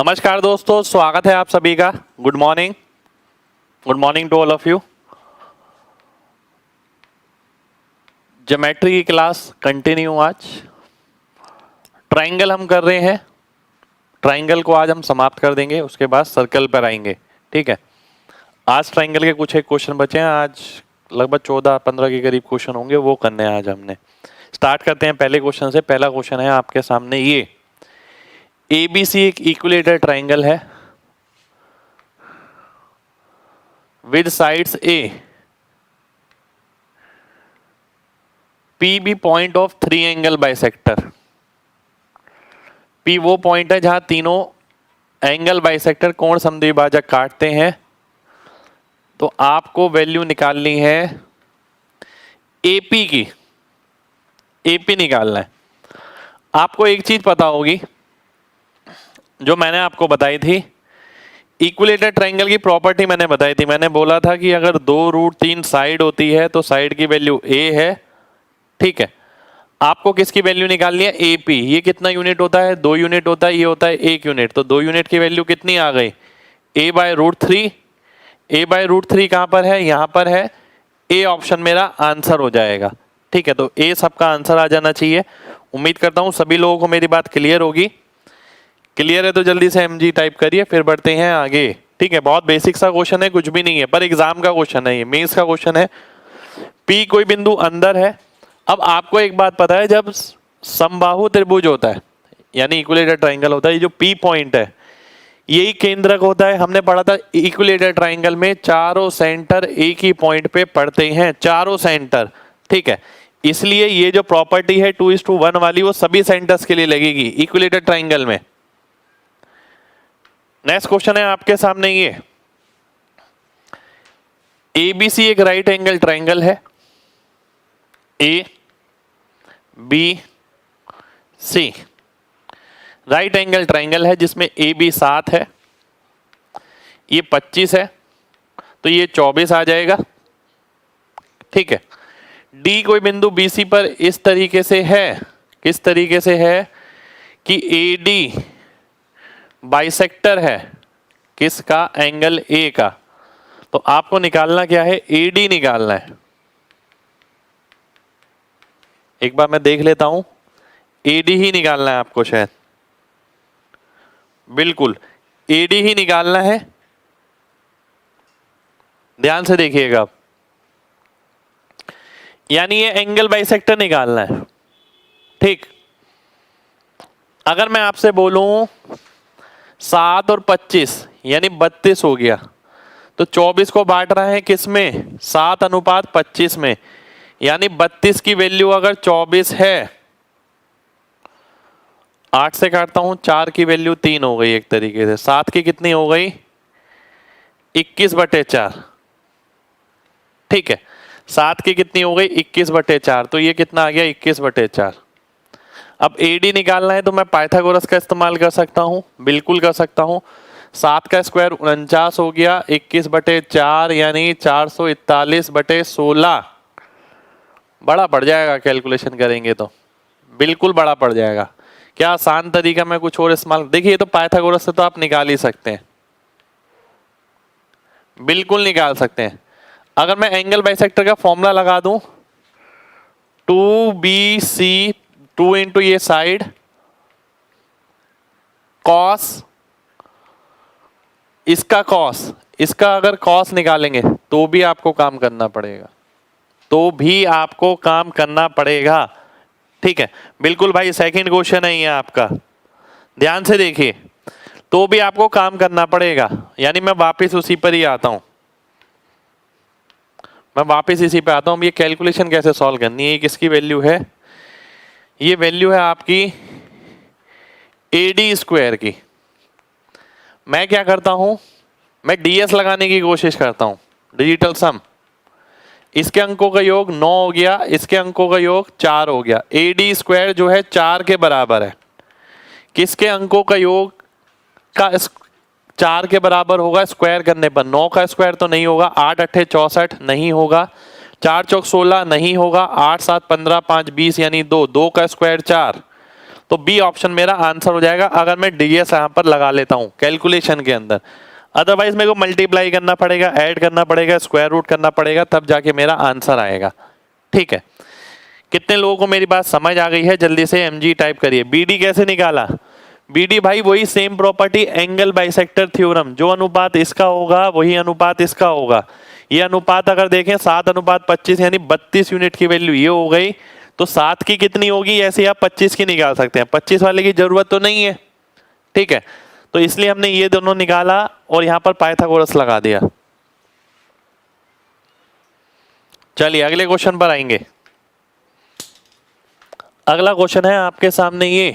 नमस्कार दोस्तों, स्वागत है आप सभी का। Good morning to all of you. Geometry की क्लास कंटिन्यू। आज ट्राइंगल हम कर रहे हैं। ट्राइंगल को आज हम समाप्त कर देंगे, उसके बाद सर्कल पर आएंगे। ठीक है, आज ट्राइंगल के कुछ एक क्वेश्चन बचे हैं। आज लगभग 14-15 के करीब क्वेश्चन होंगे, वो करने हैं आज हमने। स्टार्ट करते हैं पहले क्वेश्चन से। पहला क्वेश्चन है आपके सामने ये। ABC एक इक्विलेटरल ट्राइंगल है with sides A, PB point of 3 angle bisector. P वो पॉइंट है जहां तीनों एंगल बाइसेक्टर कोण समद्विभाजक काटते हैं। तो आपको वैल्यू निकालनी है AP की। AP निकालना है। आपको एक चीज पता होगी जो मैंने आपको बताई थी, इक्विलेटरल ट्रायंगल की प्रॉपर्टी मैंने बताई थी। मैंने बोला था कि अगर 2√3 साइड होती है तो साइड की वैल्यू A है। ठीक है, आपको किसकी वैल्यू निकालनी है? AP। ये कितना यूनिट होता है? 2 यूनिट होता है। ये होता है 1 यूनिट। तो 2 यूनिट की वैल्यू कितनी आ गई? A/√3। A/√3 कहां पर है? यहां पर है। A ऑप्शन मेरा आंसर हो जाएगा। ठीक है, तो A सबका आंसर आ जाना चाहिए। उम्मीद करता हूं सभी लोगों को मेरी बात क्लियर होगी। क्लियर है तो जल्दी से MG टाइप करिए, फिर बढ़ते हैं आगे। ठीक है, बहुत बेसिक सा क्वेश्चन है, कुछ भी नहीं है, पर एग्जाम का क्वेश्चन है, ये मेंस का क्वेश्चन है। P कोई बिंदु अंदर है। अब आपको एक बात पता है, जब समबाहु त्रिभुज होता है यानी इक्विलेटरल ट्रायंगल होता है, ये जो P पॉइंट है यही केंद्रक होता है। हमने पढ़ा था इक्विलेटरल ट्रायंगल में चारों सेंटर एक ही पॉइंट पे पड़ते हैं, चारों सेंटर। ठीक है, इसलिए ये जो प्रॉपर्टी है 2:1 वाली, वो सभी सेंटर्स के लिए लगेगी इक्विलेटरल ट्रायंगल में। नेक्स्ट क्वेश्चन है आपके सामने ये। ABC एक राइट एंगल ट्रायंगल है। ABC राइट एंगल ट्रायंगल है जिसमें AB 7 है, ये 25 है, तो ये 24 आ जाएगा। ठीक है, D कोई बिंदु BC पर इस तरीके से है। किस तरीके से है कि AD बाइसेक्टर है किसका? एंगल A का। तो आपको निकालना क्या है? AD निकालना है। एक बार मैं देख लेता हूं, AD ही निकालना है आपको शायद। बिल्कुल AD ही निकालना है, ध्यान से देखिएगा आप। यानी ये एंगल बाइसेक्टर निकालना है। ठीक, अगर मैं आपसे बोलूं 7 और 25 यानी 32 हो गया, तो 24 को बांट रहा है किसमें? 7:25 में। यानी 32 की वैल्यू अगर 24 है, 8 से काटता हूं, 4 की वैल्यू 3 हो गई एक तरीके से। 7 की कितनी हो गई? 21/4। ठीक है, 7 की कितनी हो गई? 21/4। तो ये कितना आ गया? 21/4। अब AD निकालना है तो मैं पाइथागोरस का इस्तेमाल कर सकता हूं, बिल्कुल कर सकता हूं। 7 का स्क्वायर 49 हो गया, 21/4 यानी 441/16। बड़ा पड़ जाएगा, कैलकुलेशन करेंगे तो बिल्कुल बड़ा पड़ जाएगा। क्या आसान तरीका में कुछ और इस्तेमाल? देखिए, तो पाइथागोरस से तो आप निकाल ही सकते हैं, बिल्कुल निकाल सकते हैं। अगर मैं एंगल बाइसेक्टर का फॉर्मूला लगा दूं, 2BC 2 इंटू ये साइड कॉस, इसका कॉस, इसका अगर कॉस निकालेंगे तो भी आपको काम करना पड़ेगा, तो भी आपको काम करना पड़ेगा। ठीक है, बिल्कुल भाई, सेकंड क्वेश्चन है ये आपका, ध्यान से देखिए। तो भी आपको काम करना पड़ेगा, यानी मैं वापस उसी पर ही आता हूं। मैं वापस इसी पे आता हूं। ये कैलकुलेशन कैसे सॉल्व करनी है? किसकी वैल्यू है? ये वैल्यू है आपकी AD स्क्वायर की। मैं क्या करता हूं? मैं DS लगाने की कोशिश करता हूं, डिजिटल सम। इसके अंकों का योग 9 हो गया, इसके अंकों का योग 4 हो गया। AD स्क्वायर जो है 4 के बराबर है। किसके अंकों का योग का 4 के बराबर होगा स्क्वायर करने पर? 9 का स्क्वायर तो नहीं होगा, 8×8 64 नहीं होगा, 4×4 16 नहीं होगा, 8×7 15 5 20 यानी 2 का स्क्वायर 4, तो बी ऑप्शन मेरा आंसर हो जाएगा अगर मैं डीएस यहाँ पर लगा लेता हूँ कैलकुलेशन के अंदर। अदरवाइज मेरे को मल्टीप्लाई करना पड़ेगा, ऐड करना पड़ेगा, स्क्वायर रूट करना पड़ेगा, तब जाके मेरा आंसर आएगा। ठीक है, कितने लोगों को मेरी बात समझ आ गई है? जल्दी से एमजी टाइप करिए। बीडी कैसे निकाला? बीडी भाई वही same property, angle bisector theorem, जो अनुपात इसका होगा वही अनुपात इसका होगा। ये अनुपात अगर देखें 7:25 यानी 32 यूनिट की वैल्यू ये हो गई, तो 7 की कितनी होगी? ऐसे आप 25 की निकाल सकते हैं, 25 वाले की जरूरत तो नहीं है। ठीक है, तो इसलिए हमने ये दोनों निकाला और यहां पर पाइथागोरस लगा दिया। चलिए अगले क्वेश्चन पर आएंगे। अगला क्वेश्चन है आपके सामने ये,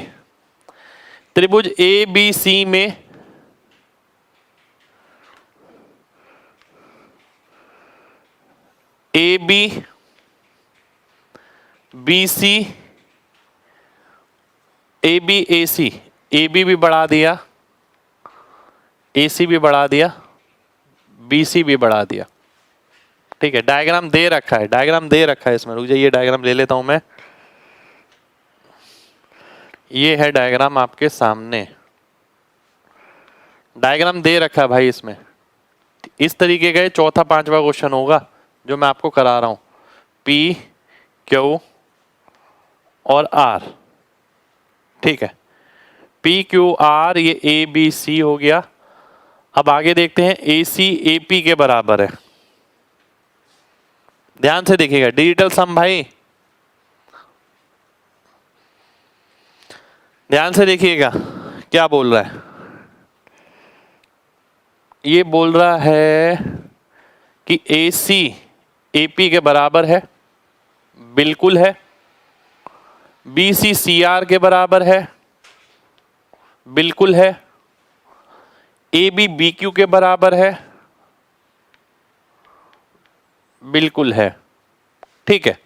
त्रिभुज ए बी सी में A B B C A B A C, A B भी बढ़ा दिया, ए सी भी बढ़ा दिया, बी सी भी बढ़ा दिया। ठीक है, डायग्राम दे रखा है, डायग्राम दे रखा है इसमें। रुक जाइए, डायग्राम ले लेता हूं मैं। ये है डायग्राम आपके सामने, डायग्राम दे रखा है भाई इसमें। इस तरीके का चौथा पांचवा क्वेश्चन होगा जो मैं आपको करा रहा हूं। पी क्यू और आर, ठीक है, पी क्यू आर, ये ए बी सी हो गया। अब आगे देखते हैं, ए सी ए पी के बराबर है। ध्यान से देखिएगा, डिजिटल सम भाई ध्यान से देखिएगा क्या बोल रहा है। ये बोल रहा है कि ए सी ए पी के बराबर है, बिल्कुल है। बी सी सी आर के बराबर है, बिल्कुल है। ए बी बी क्यू के बराबर है, बिल्कुल है। ठीक है,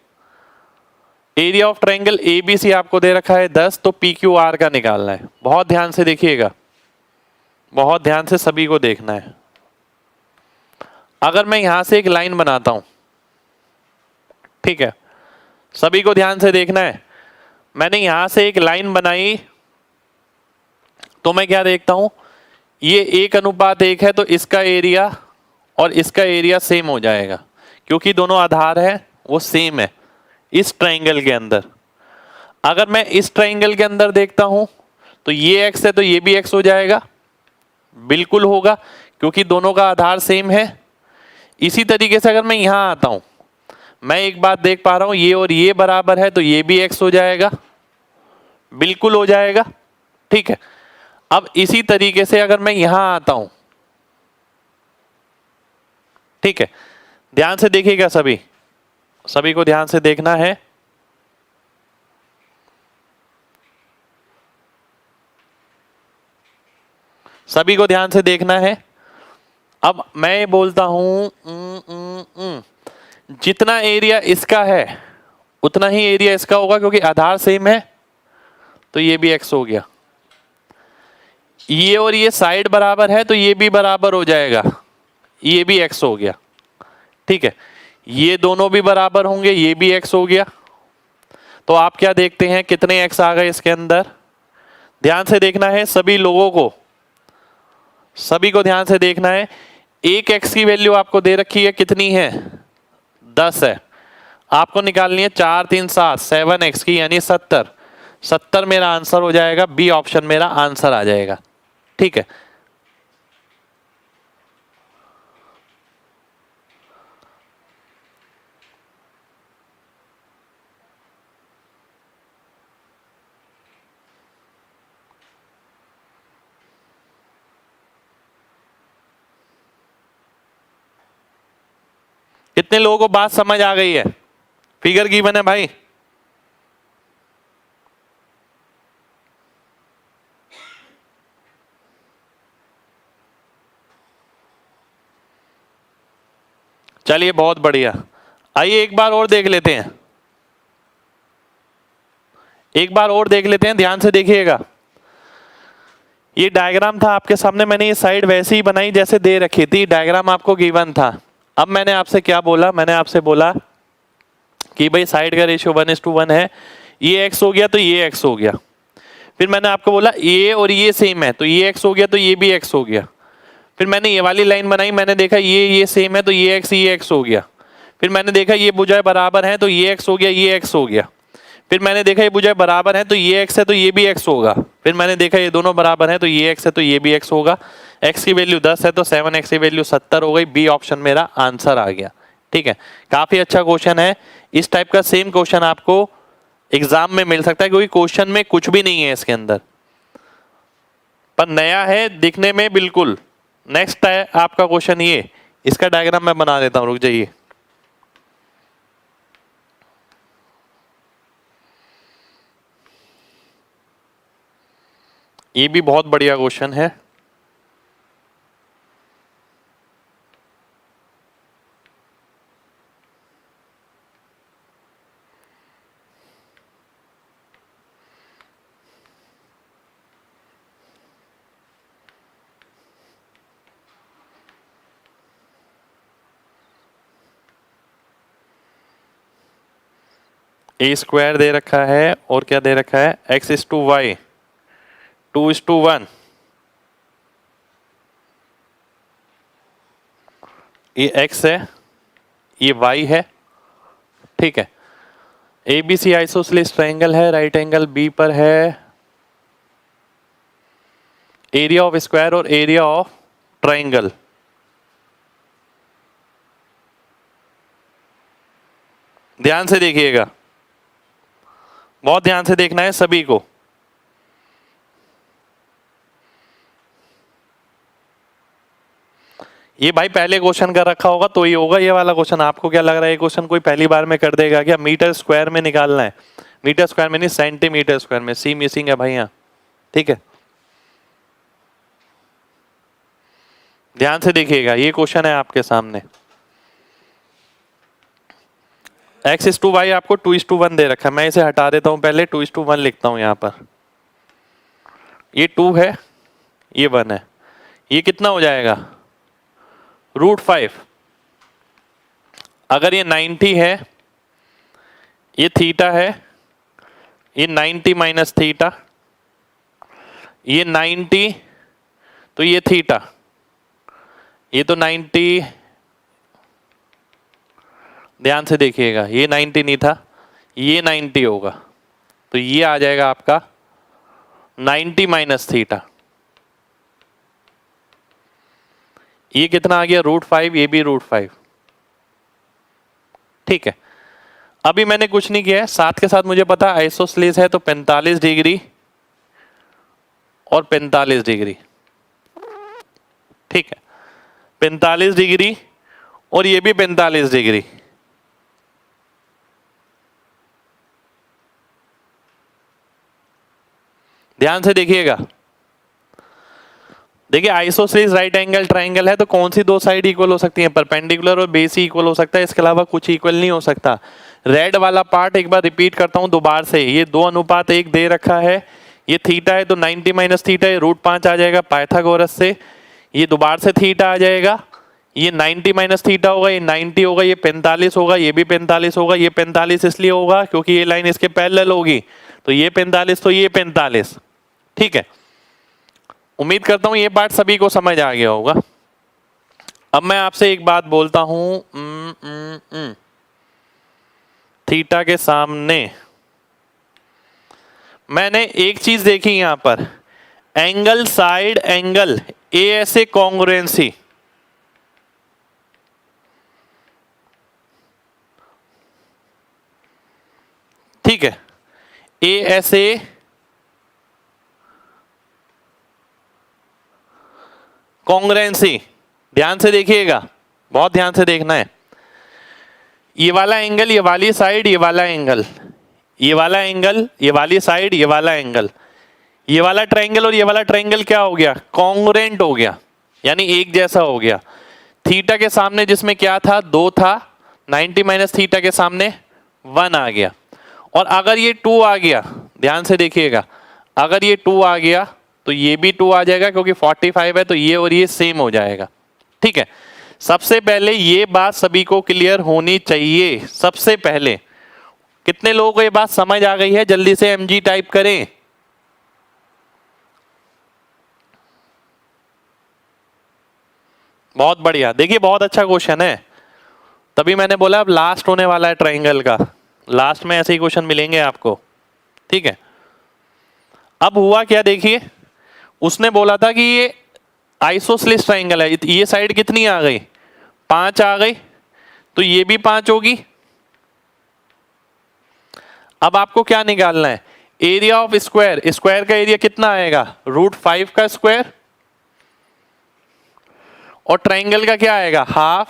area of triangle A B C आपको दे रखा है 10, तो पी क्यू आर का निकालना है। बहुत ध्यान से देखिएगा, बहुत ध्यान से सभी को देखना है। अगर मैं यहां से एक लाइन बनाता हूं, ठीक है, सभी को ध्यान से देखना है। मैंने यहां से एक लाइन बनाई तो मैं क्या देखता हूं, ये 1:1 है, तो इसका एरिया और इसका एरिया सेम हो जाएगा, क्योंकि दोनों आधार है वो सेम है इस ट्रायंगल के अंदर। अगर मैं इस ट्रायंगल के अंदर देखता हूं तो ये x है तो ये भी x हो जाएगा, बिल्कुल होगा, क्योंकि दोनों का आधार सेम है। इसी तरीके से अगर मैं यहां आता हूं, मैं एक बात देख पा रहा हूं, ये और ये बराबर है तो ये भी x हो जाएगा, बिल्कुल हो जाएगा। ठीक है, अब इसी तरीके से अगर मैं यहां आता हूं, ठीक है, ध्यान से देखिएगा सभी, सभी को ध्यान से देखना है। सभी को ध्यान से देखना है। अब मैं बोलता हूं जितना एरिया इसका है उतना ही एरिया इसका होगा, क्योंकि आधार सेम है, तो ये भी x हो गया। ये और ये साइड बराबर है तो ये भी बराबर हो जाएगा, ये भी x हो गया। ठीक है, ये दोनों भी बराबर होंगे, ये भी x हो गया। तो आप क्या देखते हैं, कितने x आ गए इसके अंदर? ध्यान से देखना है सभी लोगों को, सभी को ध्यान से देखना है। एक x की वैल्यू आपको दे रखी है, कितनी है? 10 है। आपको निकालनी है 4 3 7 7x की, यानी 70। 70 मेरा आंसर हो जाएगा, बी ऑप्शन मेरा आंसर आ जाएगा। ठीक है, कितने लोगों को बात समझ आ गई है? फिगर गिवन है भाई। चलिए बहुत बढ़िया, आइए एक बार और देख लेते हैं, एक बार और देख लेते हैं। ध्यान से देखिएगा, ये डायग्राम था आपके सामने, मैंने ये साइड वैसे ही बनाई जैसे दे रखी थी, डायग्राम आपको गिवन था। अब मैंने आपसे क्या बोला, मैंने आपसे बोला कि भाई साइड का रेशियो 1:1 है, ये x हो गया तो ये x हो गया। फिर मैंने आपको बोला ये और ये सेम है तो ये x हो गया, तो ये भी x हो गया। फिर मैंने ये वाली लाइन बनाई, मैंने देखा ये सेम है तो ये x हो गया। फिर मैंने देखा ये भुजाएं बराबर हैं तो ये x हो गया, ये x हो गया। फिर मैंने देखा ये भुजाएं बराबर हैं तो ये x है तो ये भी x होगा। फिर मैंने देखा ये दोनों बराबर हैं तो ये x है तो ये भी x होगा। x की वैल्यू 10 है तो 7x की वैल्यू 70 हो गई। बी ऑप्शन मेरा आंसर आ गया। ठीक है, काफी अच्छा क्वेश्चन है। इस टाइप का सेम क्वेश्चन आपको एग्जाम में मिल सकता है, क्योंकि क्वेश्चन में कुछ भी नहीं है इसके अंदर, पर नया है दिखने में बिल्कुल। नेक्स्ट है आपका क्वेश्चन ये, इसका डायग्राम मैं बना देता हूं, रुक जाइए। ये भी बहुत बढ़िया क्वेश्चन है। ए स्क्वायर दे रखा है और क्या दे रखा है, x/y 2:1। ये x है, ये y है। ठीक है, ABC आइसोसेलेस ट्रायंगल है, राइट एंगल B पर है। एरिया ऑफ स्क्वायर और एरिया ऑफ ट्रायंगल, ध्यान से देखिएगा, बहुत ध्यान से देखना है सभी को। ये भाई पहले क्वेश्चन कर रखा होगा तो ये होगा ये वाला क्वेश्चन। आपको क्या लग रहा है ये क्वेश्चन कोई पहली बार में कर देगा क्या? मीटर स्क्वायर में निकालना है, मीटर स्क्वायर में नहीं, सेंटीमीटर स्क्वायर में। सी मिसिंग है भाई यहाँ। ठीक है, ध्यान से देखिएगा, ये क्वेश्चन है आपके सामने। x/y आपको 2:1 दे रखा है। मैं इसे हटा देता हूं, पहले 2:1 लिखता हूं यहां पर। ये 2 है, ये 1 है। ये कितना हो जाएगा, √5। अगर ये 90 है, ये थीटा है, ये 90 माइनस थीटा, ये 90 तो ये थीटा, ये तो 90, ध्यान से देखिएगा, ये 90 नहीं था, ये 90 होगा, तो ये आ जाएगा आपका 90 माइनस थीटा। ये कितना आ गया, √5, ये भी √5। ठीक है, अभी मैंने कुछ नहीं किया है, साथ के साथ मुझे पता आइसोसेलेस है तो 45 डिग्री और 45 डिग्री। ठीक है, 45 डिग्री और ये भी 45 डिग्री। ध्यान से देखिएगा, देखिए आइसोसेलेस राइट एंगल ट्रायंगल है तो कौन सी दो साइड इक्वल हो सकती हैं, परपेंडिकुलर और बेस ही इक्वल हो सकता है, इसके अलावा कुछ इक्वल नहीं हो सकता। रेड वाला पार्ट एक बार रिपीट करता हूं दोबारा से, ये 2:1 दे रखा है, ये थीटा है तो 90 माइनस थीटा, ये √5 आ जाएगा पाइथागोरस से। ये दोबारा से थीटा आ जाएगा, ये 90 माइनस थीटा होगा, ये 90 होगा, ये 45 होगा, ये भी 45 होगा। ये 45 इसलिए होगा क्योंकि ये लाइन इसके पैरेलल होगी, तो ये 45 तो ये 45। ठीक है, उम्मीद करता हूं ये पार्ट सभी को समझ आ गया होगा। अब मैं आपसे एक बात बोलता हूं, थीटा के सामने मैंने एक चीज देखी यहां पर, angle side angle ASA congruency. ठीक है, ASA कॉन्ग्रुएंसी, ध्यान से देखिएगा, बहुत ध्यान से देखना है। ये वाला एंगल, ये वाली साइड, ये वाला एंगल, ये वाला एंगल, ये वाली साइड, ये वाला एंगल, ये वाला ट्रायंगल और ये वाला ट्रायंगल क्या हो गया, कॉन्ग्रुएंट हो गया, यानी एक जैसा हो गया। थीटा के सामने जिसमें क्या था, 2 था, 90 माइनस थीटा के सामने 1 आ गया। और अगर ये 2 आ गया, ध्यान से देखिएगा, अगर ये 2 आ गया तो ये भी 2 आ जाएगा, क्योंकि 45 है तो ये और ये सेम हो जाएगा। ठीक है, सबसे पहले ये बात सभी को क्लियर होनी चाहिए। सबसे पहले कितने लोगों को ये बात समझ आ गई है, जल्दी से MG टाइप करें। बहुत बढ़िया, देखिए बहुत अच्छा क्वेश्चन है, तभी मैंने बोला अब लास्ट होने वाला है ट्राइंगल का, लास्ट में ऐसे ही क्वेश्चन मिलेंगे आपको, ठीक है। अब हुआ क्या देखिए, उसने बोला था कि ये आइसोसेलेस ट्राइंगल है, ये साइड कितनी आ गई, 5 आ गई, तो ये भी 5 होगी। अब आपको क्या निकालना है, एरिया ऑफ स्क्वायर, स्क्वायर का एरिया कितना आएगा, √5 का स्क्वायर, और ट्राइंगल का क्या आएगा, half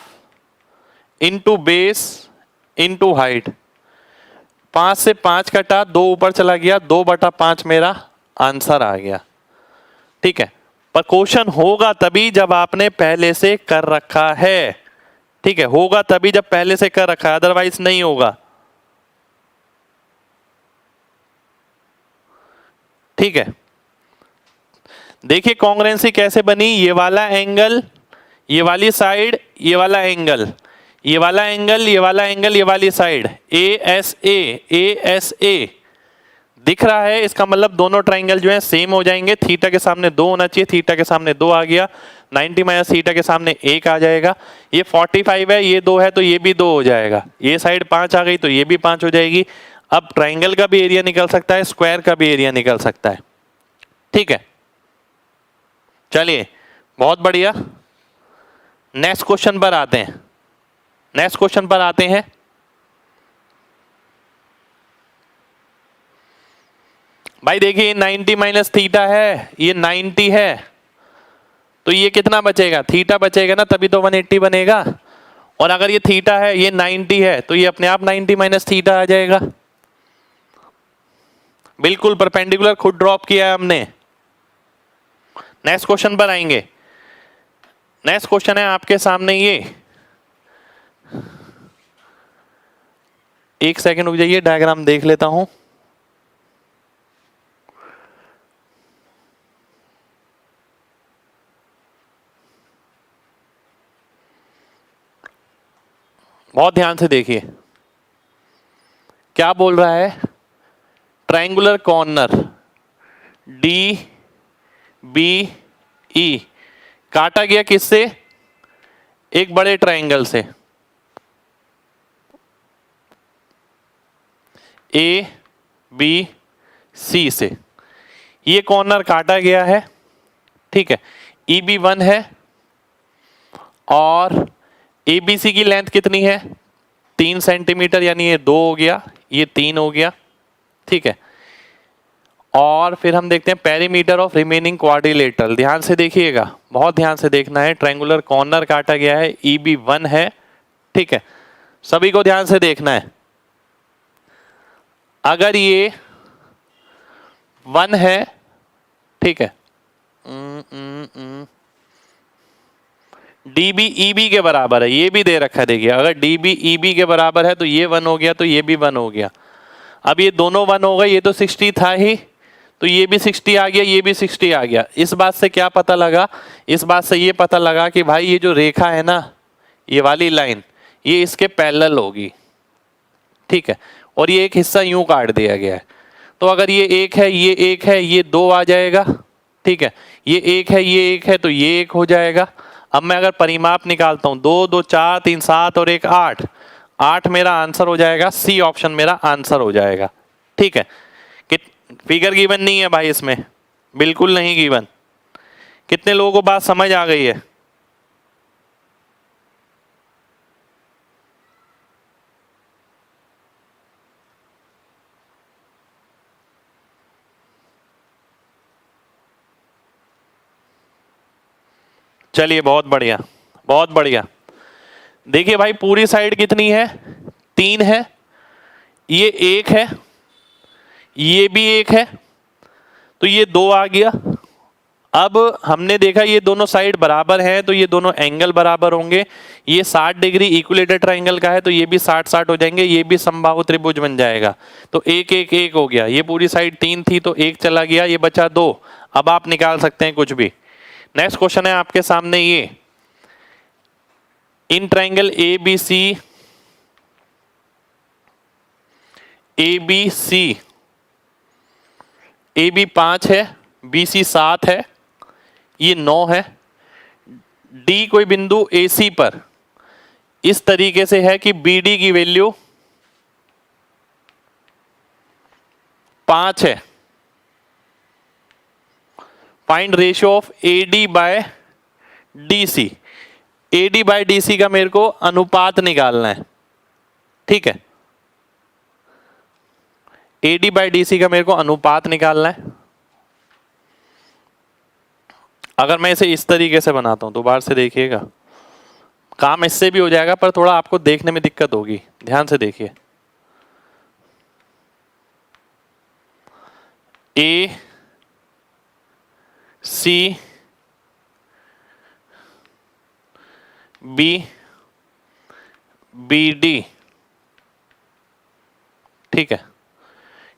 into base into height. 5 से 5 कटा, 2 ऊपर चला गया, 2/5 मेरा आंसर आ गया, ठीक है। पर क्वेश्चन होगा तभी जब आपने पहले से कर रखा है, ठीक है, होगा तभी जब पहले से कर रखा है, अदरवाइज नहीं होगा, ठीक है। देखिए कॉन्ग्रुएंसी कैसे बनी, ये वाला एंगल, ये वाली साइड, ये वाला एंगल, ये वाला एंगल, ये वाला एंगल, ये वाली साइड, ASA दिख रहा है, इसका मतलब दोनों ट्राइंगल जो है सेम हो जाएंगे। थीटा के सामने 2 होना चाहिए, थीटा के सामने 2 आ गया, 90 माइनस थीटा के सामने 1 आ जाएगा। ये 45 है, ये 2 है तो ये भी 2 हो जाएगा, ये साइड 5 आ गई तो ये भी 5 हो जाएगी। अब ट्राइंगल का भी एरिया निकल सकता है, स्क्वायर का भी एरिया निकल सकता है, ठीक है। चलिए बहुत बढ़िया, नेक्स्ट क्वेश्चन पर आते हैं, नेक्स्ट क्वेश्चन पर आते हैं। भाई देखिए 90 माइनस थीटा है, ये 90 है, तो ये कितना बचेगा, थीटा बचेगा ना, तभी तो 180 बनेगा। और अगर ये थीटा है, ये 90 है, तो ये अपने आप 90 माइनस थीटा आ जाएगा, बिल्कुल परपेंडिकुलर खुद ड्रॉप किया है हमने। नेक्स्ट क्वेश्चन पर आएंगे, नेक्स्ट क्वेश्चन है आपके सामने ये, एक सेकंड रुक जाइए, डायग्राम देख लेता हूं। बहुत ध्यान से देखिए क्या बोल रहा है, ट्रायंगुलर कॉर्नर DBE काटा गया किससे, एक बड़े ट्रायंगल से, ABC से, ये कॉर्नर काटा गया है, ठीक है। EB1 है और ABC की लेंथ कितनी है, 3 सेंटीमीटर, यानी ये 2 हो गया, ये 3 हो गया, ठीक है। और फिर हम देखते हैं पेरीमीटर ऑफ रिमेनिंग क्वाड्रिलेटरल, ध्यान से देखिएगा, बहुत ध्यान से देखना है। ट्रायंगुलर कॉर्नर काटा गया है, EB1 है, ठीक है, सभी को ध्यान से देखना है। अगर ये 1 है, ठीक है, DBEB के बराबर है, ये भी दे रखा है, देखिए अगर DBEB के बराबर है तो ये 1 हो गया, तो ये भी 1 हो गया। अब ये दोनों 1 हो गए, ये तो 60 था ही, तो ये भी 60 आ गया, ये भी 60 आ गया। इस बात से क्या पता लगा, इस बात से ये पता लगा कि भाई ये जो रेखा है ना, ये वाली लाइन, ये इसके पैरेलल होगी, ठीक है, और ये एक हिस्सा यूं काट दिया गया है। तो अगर ये 1 है, ये 1 है, ये 2 आ जाएगा, ठीक है, ये 1 है, ये 1 है, तो ये 1 हो जाएगा। अब मैं अगर परिमाप निकालता हूं, 2 2 4 3 7 और 1 8, 8 मेरा आंसर हो जाएगा, सी ऑप्शन मेरा आंसर हो जाएगा, ठीक है। फिगर गिवन नहीं है भाई इसमें, बिल्कुल नहीं गिवन। कितने लोगों को बात समझ आ गई है, चलिए बहुत बढ़िया, बहुत बढ़िया। देखिए भाई पूरी साइड कितनी है, 3 है, ये 1 है, ये भी 1 है, तो ये 2 आ गया। अब हमने देखा ये दोनों साइड बराबर हैं, तो ये दोनों एंगल बराबर होंगे। ये 60 डिग्री इक्विलेटरल ट्रायंगल का है, तो ये भी 60 60 हो जाएंगे, ये भी समबाहु त्रिभुज बन जाएगा। तो 1 1 1 हो गया, ये पूरी साइड 3 थी तो 1 चला गया, ये बचा 2। अब आप निकाल सकते हैं कुछ भी। नेक्स्ट क्वेश्चन है आपके सामने ये, इन ट्रायंगल ABC AB 5 है, BC 7 है, ये 9 है, डी कोई बिंदु AC पर इस तरीके से है कि BD की वैल्यू 5 है, find ratio of AD by DC। AD by DC का मेरे को अनुपात निकालना है, ठीक है। AD बाय DC का मेरे को अनुपात निकालना है। अगर मैं इसे इस तरीके से बनाता हूं तो बाहर से देखिएगा, काम इससे भी हो जाएगा पर थोड़ा आपको देखने में दिक्कत होगी, ध्यान से देखिए। AC BD, ठीक है,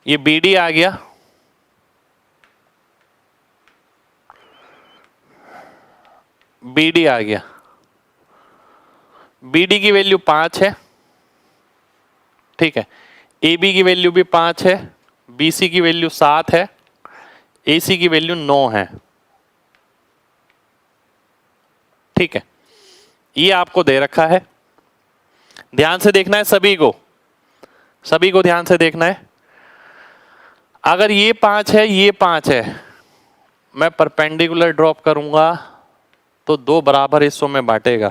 ये BD आ गया, BD आ गया। BD की वैल्यू 5 है, ठीक है। AB की वैल्यू भी 5 है, BC की वैल्यू 7 है, AC की वैल्यू 9 है, ठीक है। ये आपको दे रखा है, ध्यान से देखना है सभी को ध्यान से देखना है। अगर ये 5 है, ये 5 है, मैं परपेंडिकुलर ड्रॉप करूंगा तो 2 बराबर हिस्सों में बांटेगा।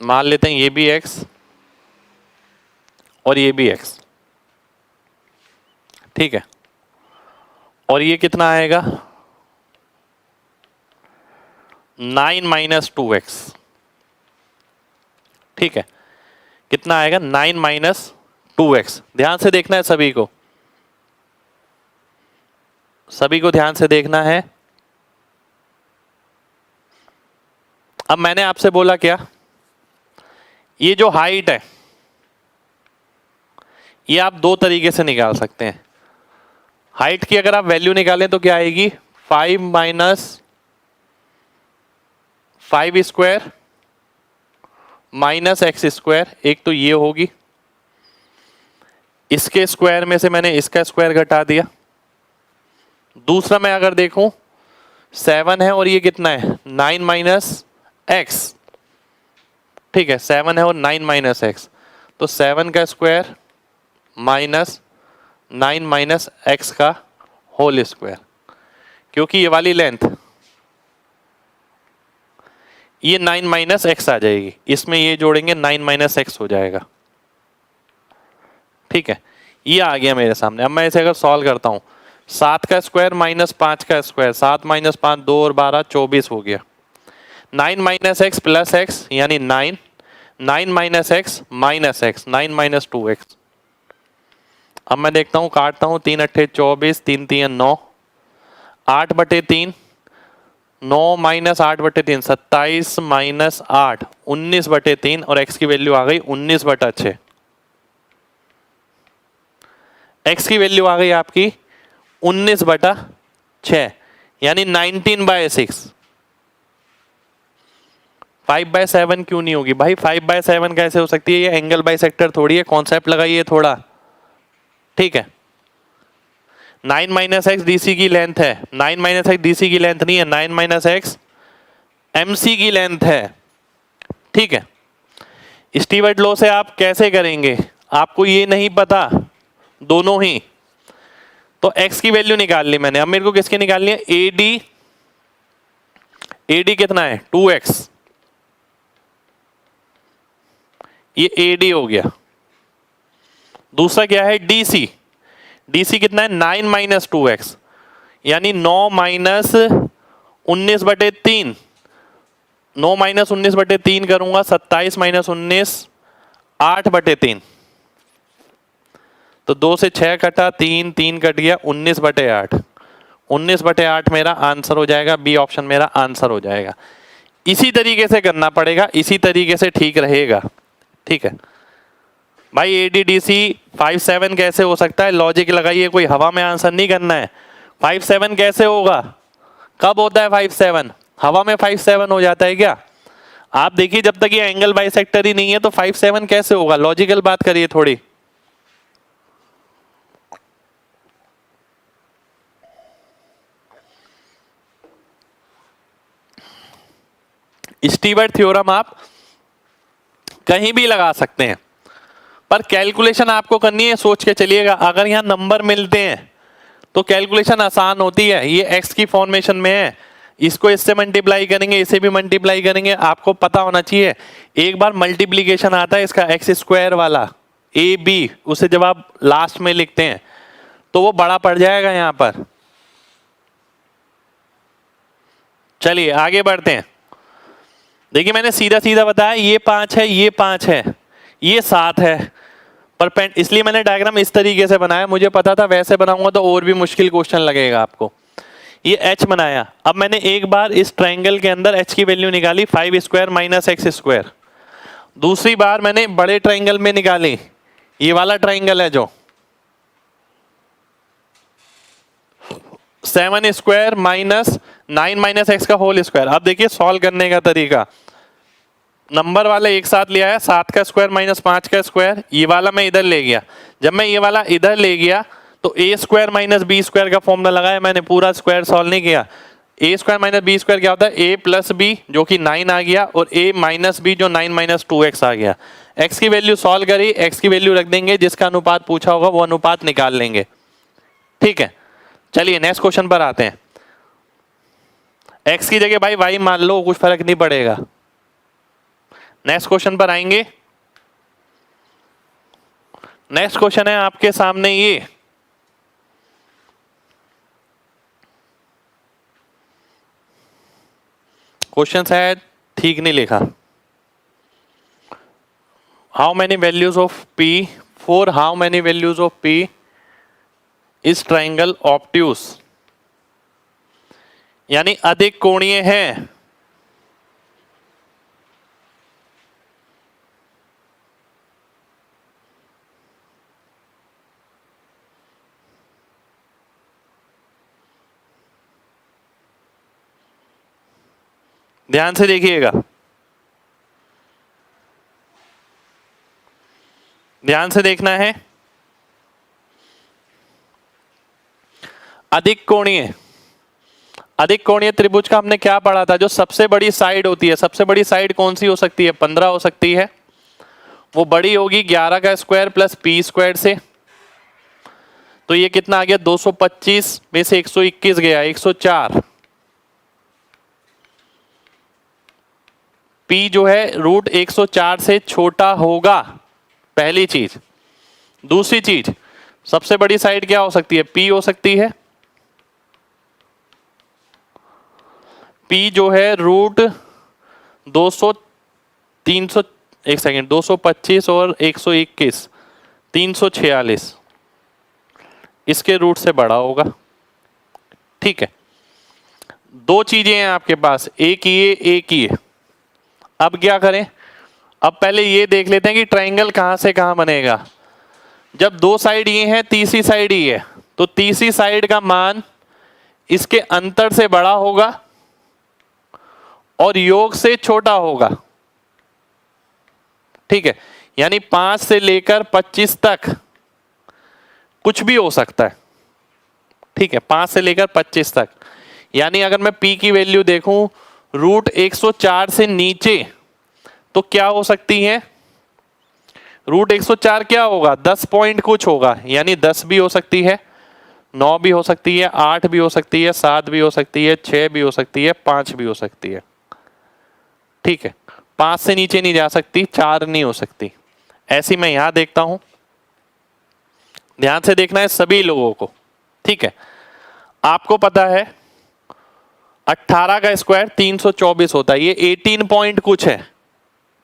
मान लेते हैं ये भी x और ये भी x, ठीक है। और ये कितना आएगा 9 माइनस 2x, ठीक है। कितना आएगा 9 माइनस 2x। ध्यान से देखना है सभी को ध्यान से देखना है। अब मैंने आपसे बोला क्या, ये जो हाइट है ये आप 2 तरीके से निकाल सकते हैं। हाइट की अगर आप वैल्यू निकालें तो क्या आएगी 5 minus 5 square minus x square. एक तो ये होगी, इसके स्क्वायर में से मैंने इसका स्क्वायर घटा दिया। दूसरा मैं अगर देखूं 7 है और ये कितना है 9 माइनस x, ठीक है। 7 है और 9 माइनस x, तो 7 का स्क्वायर माइनस 9 माइनस x का होल स्क्वायर, क्योंकि ये वाली लेंथ ये 9 माइनस x आ जाएगी, इसमें ये जोड़ेंगे 9 माइनस x हो जाएगा, ठीक है। ये आ गया मेरे सामने। अब मैं इसे अगर सॉल्व करता हूं 7 का स्क्वायर माइनस 5 का स्क्वायर, 7 माइनस 5 2 और 12 24 हो गया। 9 माइनस x प्लस x यानी 9, 9 minus x minus x, 9 minus 2x। अब मैं देखता हूं काटता हूं 3 अट्ठे 24, 3 3 9, 8 बटे 3 9 माइनस 8 बटे 3 27 माइनस 8 19 बटे 3 और x की वैल्यू आ गई 19 बटा 6। x की वैल्यू आ गई आपकी 19 बटा 6 यानी 19/6। 5/7 क्यों नहीं होगी भाई, 5/7 कैसे हो सकती है, ये एंगल बाइसेक्टर थोड़ी है, कॉन्सेप्ट लगाइए थोड़ा, ठीक है। 9 माइनस एक्स DC की लेंथ है, 9 माइनस एक्स DC की लेंथ नहीं है, 9 माइनस एक्स MC की लेंथ है, ठीक है। स्टीवर्ट लॉ से आप कैसे करेंगे, आपको ये नहीं पता दोनों ही, तो x की वैल्यू निकाल ली मैंने। अब मेरे को किसकी निकालनी है AD कितना है 2x, ये AD हो गया। दूसरा क्या है DC कितना है 9 माइनस 2x यानी 9 माइनस 19 बटे 3, 9 माइनस 19 बटे 3 करूंगा 27 माइनस 19 8 बटे 3, तो 2 से 6 कटा 3 3 कट गया 19 बटे 8, 19 बटे 8 मेरा आंसर हो जाएगा, बी ऑप्शन मेरा आंसर हो जाएगा। इसी तरीके से करना पड़ेगा, इसी तरीके से ठीक रहेगा, ठीक है भाई। ADDC 5/7 कैसे हो सकता है, लॉजिक लगाइए, कोई हवा में आंसर नहीं करना है। 5/7 कैसे होगा, कब होता है 5/7, हवा में 5/7 हो जाता है क्या? आप देखिए जब तक ये एंगल बाइसेक्टर ही नहीं है तो 5/7 कैसे होगा, लॉजिकल बात करिए थोड़ी। स्टीवर्ट थ्योरम आप कहीं भी लगा सकते हैं, पर कैलकुलेशन आपको करनी है, सोच के चलिएगा। अगर यहाँ नंबर मिलते हैं तो कैलकुलेशन आसान होती है। ये एक्स की फॉर्मेशन में है, इसको इससे मल्टीप्लाई करेंगे, इसे भी मल्टीप्लाई करेंगे, आपको पता होना चाहिए। एक बार मल्टीप्लीकेशन आता है इसका एक्स स्क्वायर वाला ए बी, उसे जब आप लास्ट में लिखते हैं तो वो बड़ा पड़ जाएगा यहाँ पर। चलिए आगे बढ़ते हैं। देखिए मैंने सीधा सीधा बताया, ये 5 है, ये 5 है, ये 7 है, पर इसलिए मैंने डायग्राम इस तरीके से बनाया। मुझे पता था वैसे बनाऊंगा तो और भी मुश्किल क्वेश्चन लगेगा आपको। ये h बनाया। अब मैंने एक बार इस ट्रायंगल के अंदर h की वैल्यू निकाली 5 स्क्वायर माइनस एक्स स्क्वायर। दूसरी बार मैंने बड़े ट्रायंगल में निकाली, ये वाला ट्रायंगल है जो 7 स्क्वायर माइनस 9 माइनस एक्स का होल स्क्वायर। अब देखिए सॉल्व करने का तरीका, नंबर वाला एक साथ ले आया, 7 का स्क्वायर माइनस 5 का स्क्वायर, ये वाला मैं इधर ले गया। जब मैं ये वाला इधर ले गया तो ए स्क्वायर माइनस बी स्क्वायर का फॉर्मूला लगाया, मैंने पूरा स्क्वायर सॉल्व नहीं किया। ए स्क्वायर माइनस बी स्क्वायर क्या होता है, ए प्लस बी जो कि 9 आ गया, और ए माइनस बी जो 9 माइनस 2x आ गया। एक्स की वैल्यू सॉल्व करी, एक्स की वैल्यू रख देंगे, जिसका अनुपात पूछा होगा वो अनुपात निकाल लेंगे। ठीक है, चलिए नेक्स्ट क्वेश्चन पर आते हैं। एक्स की जगह भाई वाई मान लो, कुछ फर्क नहीं पड़ेगा। नेक्स्ट क्वेश्चन पर आएंगे। नेक्स्ट क्वेश्चन है आपके सामने, ये क्वेश्चन शायद ठीक नहीं लिखा। How many values of P, for how many values of P इस ट्राइंगल ऑब्ट्यूस, यानी अधिक कोणीय है। ध्यान से देखिएगा, ध्यान से देखना है। अधिक कोणीय, अधिक कोणीय त्रिभुज का हमने क्या पढ़ा था, जो सबसे बड़ी साइड होती है, सबसे बड़ी साइड कौन सी हो सकती है, 15 हो सकती है। वो बड़ी होगी 11 का स्क्वायर प्लस पी स्क्वायर से, तो ये कितना आ गया, 225 में से 121 गया, 104। P जो है रूट 104 से छोटा होगा, पहली चीज। दूसरी चीज, सबसे बड़ी साइड क्या हो सकती है, P हो सकती है। P जो है रूट 200 300 एक सेकेंड 225 और 121 346 इसके रूट से बड़ा होगा। ठीक है, दो चीजें हैं आपके पास, एक ये एक ये। अब क्या करें, अब पहले ये देख लेते हैं कि ट्रायंगल कहां से कहां बनेगा। जब दो साइड ये है, तीसरी साइड ये है, तो तीसरी साइड का मान इसके अंतर से बड़ा होगा और योग से छोटा होगा। ठीक है, यानी 5 से लेकर 25 तक कुछ भी हो सकता है। ठीक है, 5 से लेकर 25 तक, यानी अगर मैं P की वैल्यू देखूं रूट 104 से नीचे तो क्या हो सकती है, रूट 104 क्या होगा, 10 पॉइंट कुछ होगा, यानी 10 भी हो सकती है, 9 भी हो सकती है, 8 भी हो सकती है, 7 भी हो सकती है, 6 भी हो सकती है, 5 भी हो सकती है। ठीक है, 5 से नीचे नहीं जा सकती, 4 नहीं हो सकती। ऐसी मैं यहां देखता हूं, ध्यान से देखना है सभी लोगों को। ठीक है, आपको पता है 18 का स्क्वायर 324 होता है, ये 18 पॉइंट कुछ है।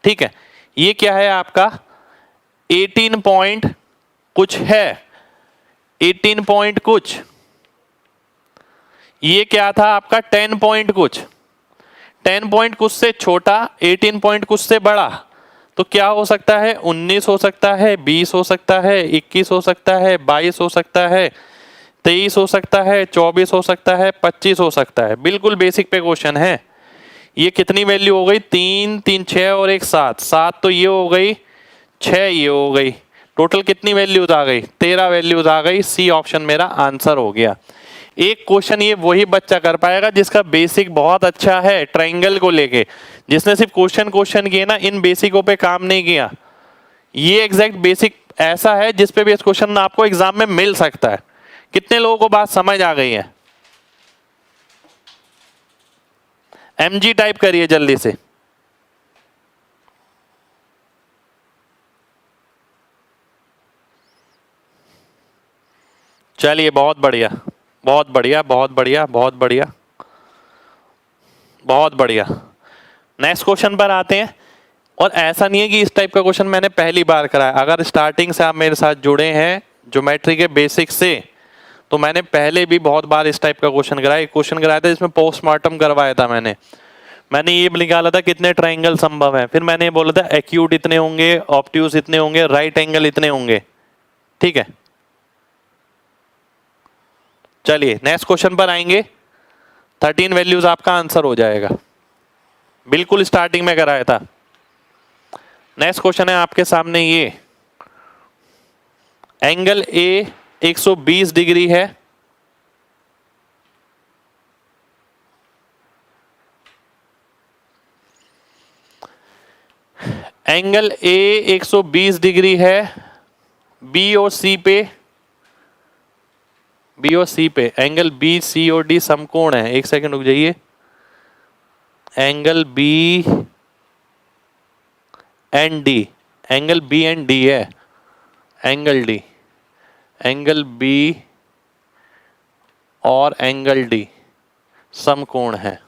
ठीक है, ये क्या है आपका 18 पॉइंट कुछ है, 18 पॉइंट कुछ। ये क्या था आपका 10 पॉइंट कुछ, 10 पॉइंट कुछ से छोटा, 18 पॉइंट कुछ से बड़ा, तो क्या हो सकता है, 19 हो सकता है, 20 हो सकता है, 21 हो सकता है, 22 हो सकता है, 23 हो सकता है, 24 हो सकता है, 25 हो सकता है। बिल्कुल बेसिक पे क्वेश्चन है। ये कितनी वैल्यू हो गई, 3 3 6 और 1 7, 7 तो ये हो गई, 6 ये हो गई, टोटल कितनी वैल्यूज आ गई, 13 वैल्यूज आ गई। सी ऑप्शन मेरा आंसर हो गया। एक क्वेश्चन ये वही बच्चा कर पाएगा जिसका बेसिक बहुत अच्छा है ट्रायंगल को लेके, जिसने सिर्फ क्वेश्चन किए ना, इन बेसिकों पे काम नहीं किया। ये एग्जैक्ट बेसिक ऐसा है जिस पे भी इस क्वेश्चन आपको एग्जाम में मिल सकता है। कितने लोगों को बात समझ आ गई है? MG टाइप करिए जल्दी से। चलिए बहुत बढ़िया, बहुत बढ़िया, बहुत बढ़िया, बहुत बढ़िया, बहुत बढ़िया। नेक्स्ट क्वेश्चन पर आते हैं। और ऐसा नहीं है कि इस टाइप का क्वेश्चन मैंने पहली बार कराया। अगर स्टार्टिंग से आप मेरे साथ जुड़े हैं ज्योमेट्री के बेसिक से, तो मैंने पहले भी बहुत बार इस टाइप का क्वेश्चन कराया। एक क्वेश्चन कराया था जिसमें पोस्टमार्टम करवाया था मैंने ये निकाला था कितने ट्रायंगल संभव है, फिर मैंने बोला था एक्यूट इतने होंगे, ऑब्ट्यूज इतने होंगे, राइट एंगल इतने होंगे। ठीक है, चलिए नेक्स्ट क्वेश्चन पर आएंगे। 13 वैल्यूज आपका आंसर हो जाएगा, बिल्कुल स्टार्टिंग में कराया था। नेक्स्ट क्वेश्चन है आपके सामने, ये एंगल ए 120 डिग्री है, एंगल ए 120 डिग्री है बी और सी पे एंगल बी सी और डी समकोण है। एक सेकंड रुक जाइए। Angle B and D, angle B and D है, एंगल डी, एंगल बी और एंगल डी समकोण है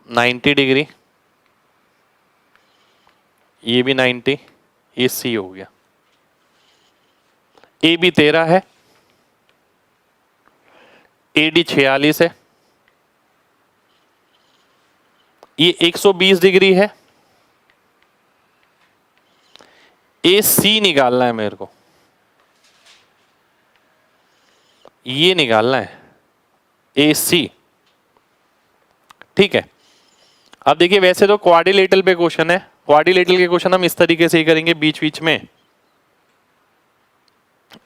90 डिग्री, ये भी 90, ये सी हो गया। ए बी 13 है, ए डी 46 है, ये 120 डिग्री है। ए सी निकालना है मेरे को, ये निकालना है ए सी। ठीक है, अब देखिए वैसे तो क्वाड्रिलेटरल पे क्वेश्चन है, क्वाड्रिलेटरल के क्वेश्चन हम इस तरीके से ही करेंगे बीच बीच में,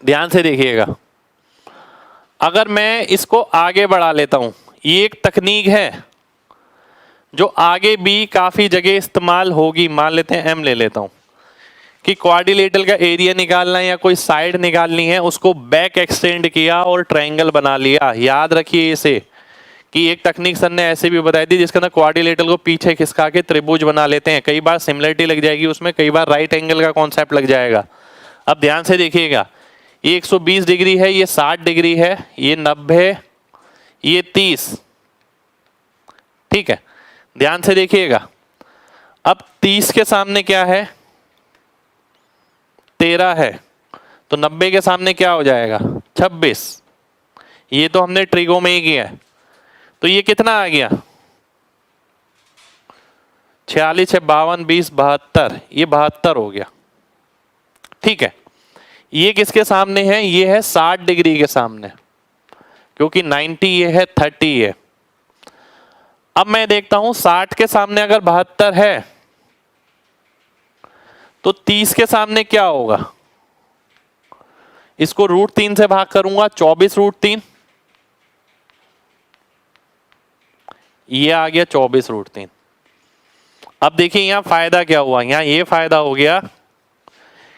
ध्यान से देखिएगा। अगर मैं इसको आगे बढ़ा लेता हूं, ये एक तकनीक है जो आगे भी काफी जगह इस्तेमाल होगी। मान लेते हैं एम ले लेता हूं कि क्वाड्रिलेटरल का एरिया निकालना है या कोई साइड निकालनी है, उसको बैक एक्सटेंड किया और ट्रायंगल बना लिया। याद रखिए इसे कि एक तकनीक सर ने ऐसे भी बताई थी जिसके अंदर क्वाड्रिलेटरल को पीछे खिसका के त्रिभुज बना लेते हैं। कई बार सिमिलरिटी लग जाएगी उसमें, कई बार राइट एंगल का कॉन्सेप्ट लग जाएगा। अब ध्यान से देखिएगा, ये 120 डिग्री है, ये 60 डिग्री है, ये 90, ये 30। ठीक है, ध्यान से देखिएगा। अब 30 के सामने क्या है, 13 है, तो 90 के सामने क्या हो जाएगा, 26। ये तो हमने ट्रिगो में ही किया है, तो ये कितना आ गया, 46 है, 52, 20, 72, ये 72 हो गया। ठीक है, ये किसके सामने है, ये है 60 डिग्री के सामने, क्योंकि 90 ये है, 30 है। अब मैं देखता हूं 60 के सामने अगर 72 है तो 30 के सामने क्या होगा, इसको √3 से भाग करूंगा, 24 √3, ये आ गया 24 √3। अब देखिए यहां फायदा क्या हुआ, यहां ये फायदा हो गया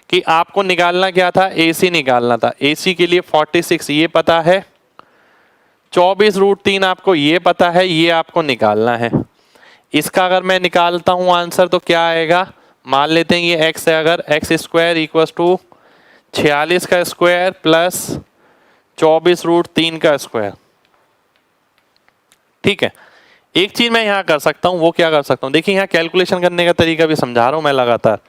कि आपको निकालना क्या था, AC निकालना था। AC के लिए 46 ये पता है, 24 √3 आपको ये पता है, ये आपको निकालना है। इसका अगर मैं निकालता हूं आंसर तो क्या आएगा, मान लेते हैं ये x है, अगर x² इक्वल टू 46 का स्क्वायर प्लस 24 √3 का स्क्वायर। ठीक है, एक चीज मैं यहां कर सकता हूं, वो क्या कर सकता हूं, देखिए यहां कैलकुलेशन करने का तरीका भी समझा रहा हूं मैं लगातार।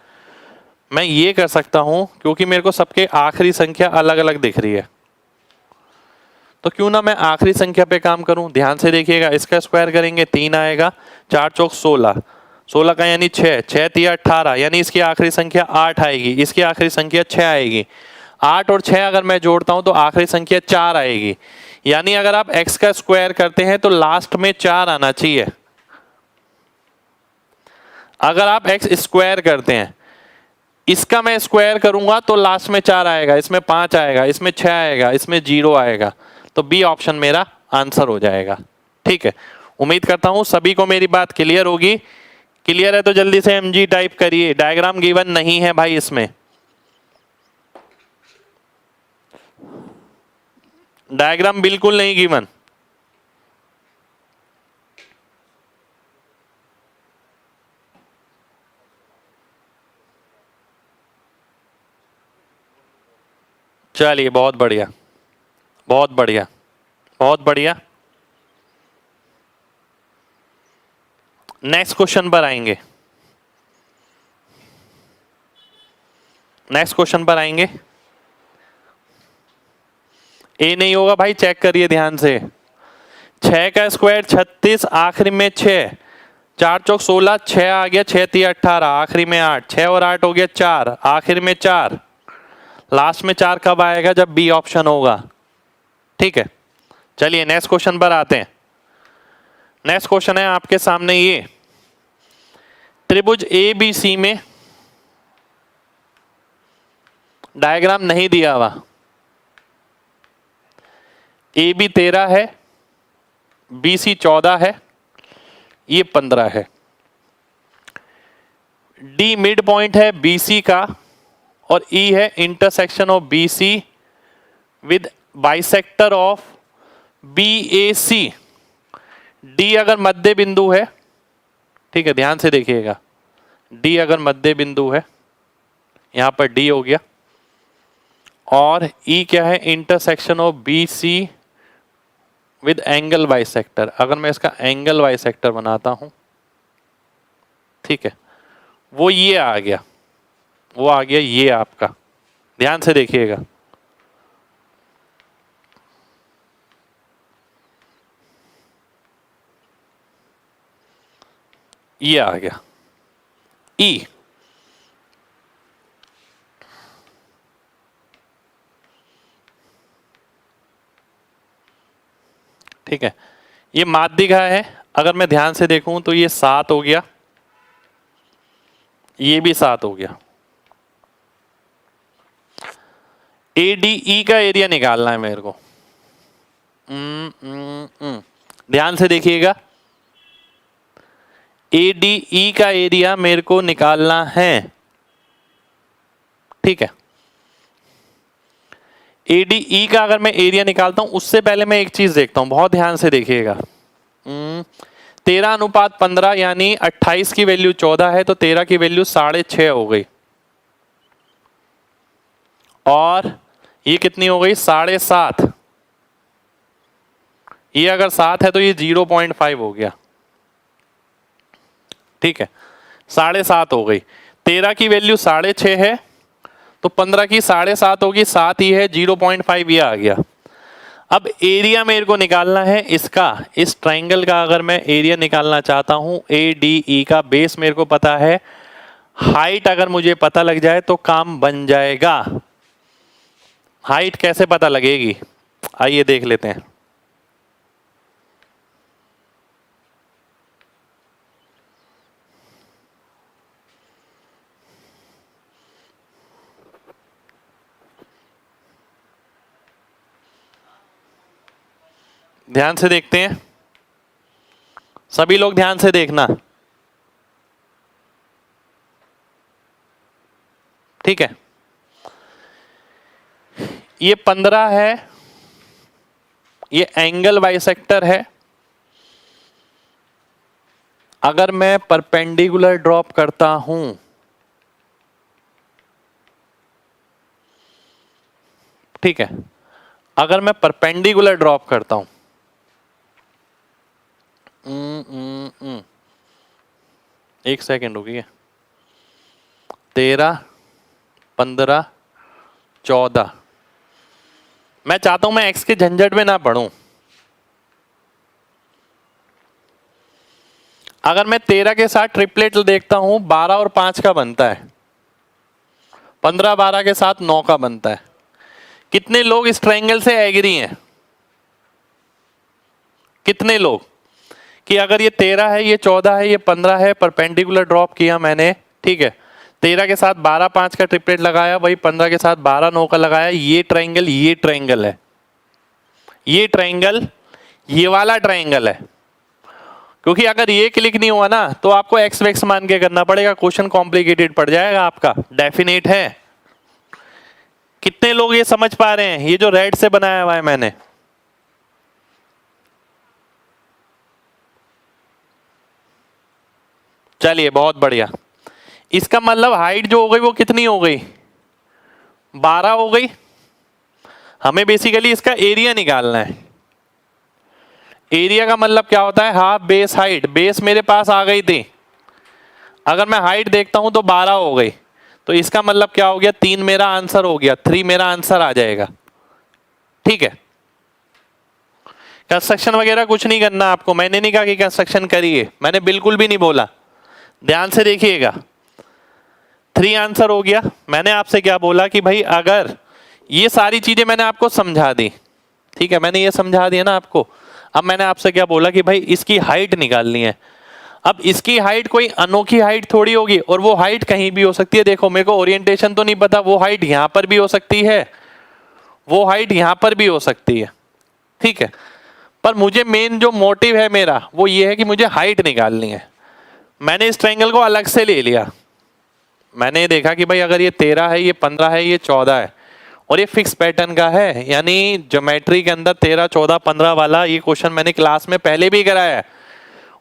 मैं ये कर सकता हूं, क्योंकि मेरे को सबके आखिरी संख्या अलग अलग दिख रही है, तो क्यों ना मैं आखिरी संख्या पे काम करूं। ध्यान से देखिएगा, इसका स्क्वायर करेंगे 3 आएगा, 4 चौक 16, 16 का यानी 6, 6 3 18, यानी इसकी आखिरी संख्या 8 आएगी, इसकी आखिरी संख्या 6 आएगी। 8 और 6 अगर मैं जोड़ता हूं तो आखिरी संख्या 4 आएगी। यानी अगर आप x का स्क्वायर करते हैं तो लास्ट में 4 आना चाहिए। अगर आप x स्क्वायर करते हैं, इसका मैं स्क्वायर करूंगा तो लास्ट में 4 आएगा, इसमें 5 आएगा, इसमें 6 आएगा, इसमें 0 आएगा, तो बी ऑप्शन मेरा आंसर हो जाएगा। ठीक है, उम्मीद करता हूं सभी को मेरी बात क्लियर होगी। क्लियर है तो जल्दी से एमजी टाइप करिए। डायग्राम गिवन नहीं है भाई, इसमें डायग्राम बिल्कुल नहीं गिवन। चलिए, बहुत बढ़िया, बहुत बढ़िया, बहुत बढ़िया। नेक्स्ट क्वेश्चन पर आएंगे, नेक्स्ट क्वेश्चन पर आएंगे। ए नहीं होगा भाई, चेक करिए ध्यान से। 6 का स्क्वायर 36, आखिरी में 6, 4 चौक 16, 6 आ गया, 6 3 18, आखिरी में 8, 6 और 8 हो गया 4, आखिर में 4, लास्ट में 4 कब आएगा? जब बी ऑप्शन होगा। ठीक है, चलिए नेक्स्ट क्वेश्चन पर आते हैं। नेक्स्ट क्वेश्चन है आपके सामने ये, त्रिभुज ए बी सी में डायग्राम नहीं दिया हुआ, ए बी 13 है, बी सी 14 है, ये 15 है, डी मिड पॉइंट है बी सी का, और ई है intersection of B C with bisector of B A C. D अगर मध्य बिंदु है, ठीक है ध्यान से देखिएगा, डी अगर मध्य बिंदु है, यहां पर डी हो गया, और ई क्या है? Intersection of B C with angle bisector. अगर मैं इसका एंगल बाइसेक्टर बनाता हूं, ठीक है, वो ये आ गया, वो आ गया ये आपका, ध्यान से देखिएगा, ये आ गया ई। ठीक है, ये माध्यिका है, अगर मैं ध्यान से देखूं तो ये 7 हो गया, ये भी 7 हो गया। ADE का एरिया निकालना है मेरे को। ध्यान से देखिएगा, ADE का एरिया मेरे को निकालना है। ठीक है, ADE का अगर मैं एरिया निकालता हूं उससे पहले मैं एक चीज देखता हूं, बहुत ध्यान से देखिएगा। 13:15 यानी 28 की वैल्यू 14 है, तो 13 की वैल्यू 6.5 हो गई, और ये कितनी हो गई? 7.5। ये अगर 7 है तो ये 0.5 हो गया। ठीक है, 7.5 हो गई। 13 की वैल्यू 6.5 है, तो 15 की 7.5 होगी, 7 ही है, 0.5 ये आ गया। अब एरिया मेरे को निकालना है इसका, इस ट्राइंगल का अगर मैं एरिया निकालना चाहता हूं, ADE का, बेस मेरे को पता है, हाइट अगर मुझे पता लग जाए तो काम बन जाएगा। हाइट कैसे पता लगेगी? आइए देख लेते हैं। ध्यान से देखते हैं, सभी लोग ध्यान से देखना। ठीक है, ये 15 है, ये एंगल बाइसेक्टर है। अगर मैं परपेंडिकुलर ड्रॉप करता हूं, ठीक है, अगर मैं परपेंडिकुलर ड्रॉप करता हूं, एक सेकेंड रुकिए, 13, 15, 14, मैं चाहता हूं मैं एक्स के झंझट में ना पढ़ूं। अगर मैं 13 के साथ ट्रिपलेट देखता हूं, 12 और 5 का बनता है, 15 12 के साथ 9 का बनता है। कितने लोग इस ट्रायंगल से एग्री हैं? कितने लोग कि अगर ये 13 है, ये 14 है, ये 15 है, परपेंडिकुलर ड्रॉप किया मैंने, ठीक है, 13 के साथ 12 5 का ट्रिपलेट लगाया, वही 15 के साथ 12 9 का लगाया। ये ट्रायंगल है, ये ट्रायंगल ये वाला ट्रायंगल है। क्योंकि अगर ये क्लिक नहीं हुआ ना तो आपको एक्स वेक्स मान के करना पड़ेगा, क्वेश्चन कॉम्प्लिकेटेड पड़ जाएगा आपका। डेफिनेट है। कितने लोग ये समझ पा रहे हैं? ये जो रेड से बनाया हुआ है मैंने, चलिए बहुत बढ़िया। इसका मतलब हाइट जो हो गई वो कितनी हो गई? 12 हो गई। हमें बेसिकली इसका एरिया निकालना है। एरिया का मतलब क्या होता है? Half base height. बेस मेरे पास आ गई थी, अगर मैं हाइट देखता हूं तो 12 हो गई, तो इसका मतलब क्या हो गया? 3 मेरा आंसर हो गया, 3 मेरा आंसर आ जाएगा। ठीक है, कंस्ट्रक्शन वगैरह कुछ नहीं करना आपको। मैंने नहीं कहा कि कंस्ट्रक्शन करिए, मैंने बिल्कुल भी नहीं बोला। ध्यान से देखिएगा, 3 आंसर हो गया। मैंने आपसे क्या बोला कि भाई अगर ये सारी चीजें मैंने आपको समझा दी, ठीक है, मैंने ये समझा दिया ना आपको। अब मैंने आपसे क्या बोला कि भाई इसकी हाइट निकालनी है। अब इसकी हाइट कोई अनोखी हाइट थोड़ी होगी, और वो हाइट कहीं भी हो सकती है। देखो मेरे को ओरिएंटेशन तो नहीं पता, वो हाइट यहां पर भी हो सकती है, वो हाइट यहां पर भी हो सकती है। ठीक है, पर मुझे मेन जो मोटिव है मेरा वो ये है कि मुझे हाइट निकालनी है। मैंने इस ट्रायंगल को अलग से ले लिया। मैंने देखा कि भाई अगर ये 13 है, ये 15 है, ये 14 है, और ये फिक्स पैटर्न का है, यानी ज्योमेट्री के अंदर 13 14 15 वाला ये क्वेश्चन मैंने क्लास में पहले भी कराया है।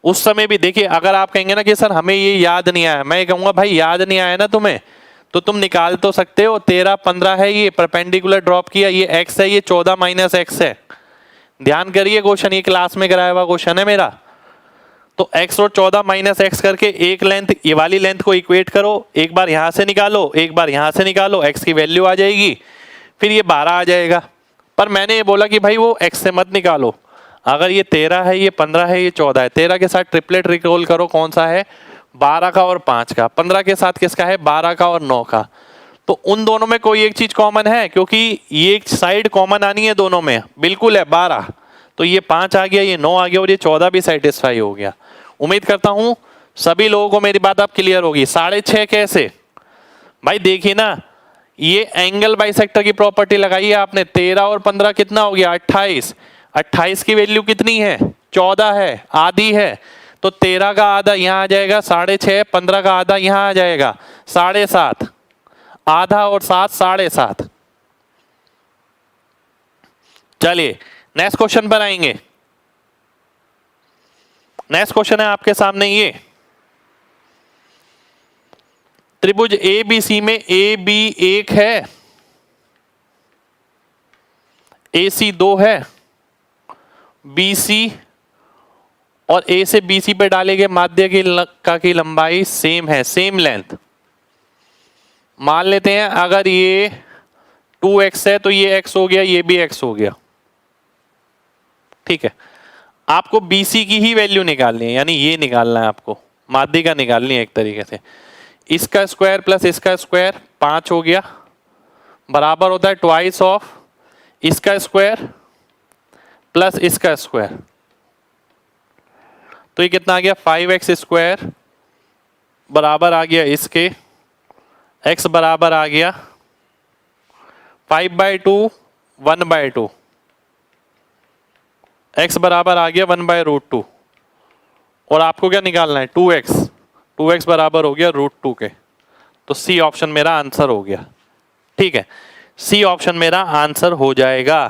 उस समय भी देखिए, अगर आप कहेंगे ना कि सर हमें ये याद नहीं आया, मैं कहूंगा भाई याद नहीं आया ना तुम्हें, तो तुम निकाल तो सकते हो। 13 15 है, ये परपेंडिकुलर ड्रॉप किया, ये x है, ये 14 माइनस एक्स है। ध्यान करिए, क्वेश्चन ये क्लास में कराया हुआ क्वेश्चन है मेरा। तो x और 14 माइनस एक्स करके एक लेंथ, ये वाली लेंथ को इक्वेट करो, एक बार यहां से निकालो, एक बार यहां से निकालो, x की वैल्यू आ जाएगी, फिर ये 12 आ जाएगा। पर मैंने ये बोला कि भाई वो x से मत निकालो, अगर ये 13 है, ये 15 है, ये 14 है, 13 के साथ ट्रिपलेट रिकॉल करो, कौन सा है? 12 का और 5 का। 15 के साथ किसका है? 12 का और 9 का। तो उन दोनों में कोई एक चीज कॉमन है, क्योंकि ये एक साइड कॉमन आनी है दोनों में, बिल्कुल है 12। तो ये 5 आ गया, ये 9 आ गया, और ये 14 भी सेटिस्फाई हो गया। उम्मीद करता हूं सभी लोगों को मेरी बात अब क्लियर होगी। 6.5 कैसे? भाई देखिए ना, ये एंगल बाइसेक्टर की प्रॉपर्टी लगाई है आपने। 13 और 15 कितना हो गया? 28। 28 की वैल्यू कितनी है? 14 है, आधी है। तो 13 का आधा यहां आ जाएगा 6.5, 15 का आधा यहां आ जाएगा 7.5, आधा और 7 7.5। चलिए नेक्स्ट क्वेश्चन पर आएंगे। नेक्स्ट क्वेश्चन है आपके सामने ये, त्रिभुज ए बी सी में ए बी 1 है, ए सी 2 है, बी सी और ए से बी सी पे डाले गए माध्य की लंबाई सेम है, सेम लेंथ। मान लेते हैं अगर ये 2x है तो ये x हो गया, ये भी x हो गया। ठीक है, आपको BC की ही वैल्यू निकालनी है, यानी ये निकालना है आपको, माध्य का निकालनी है एक तरीके से। इसका स्क्वायर प्लस इसका स्क्वायर 5 हो गया, बराबर होता है ट्वाइस ऑफ इसका स्क्वायर प्लस इसका स्क्वायर। तो ये कितना आ गया? 5x स्क्वायर बराबर आ गया इसके, x बराबर आ गया 5/2 1/2, x बराबर आ गया 1/√2। और आपको क्या निकालना है? 2x। 2x बराबर हो गया √2 के। तो सी ऑप्शन मेरा आंसर हो गया। ठीक है, सी ऑप्शन मेरा आंसर हो जाएगा।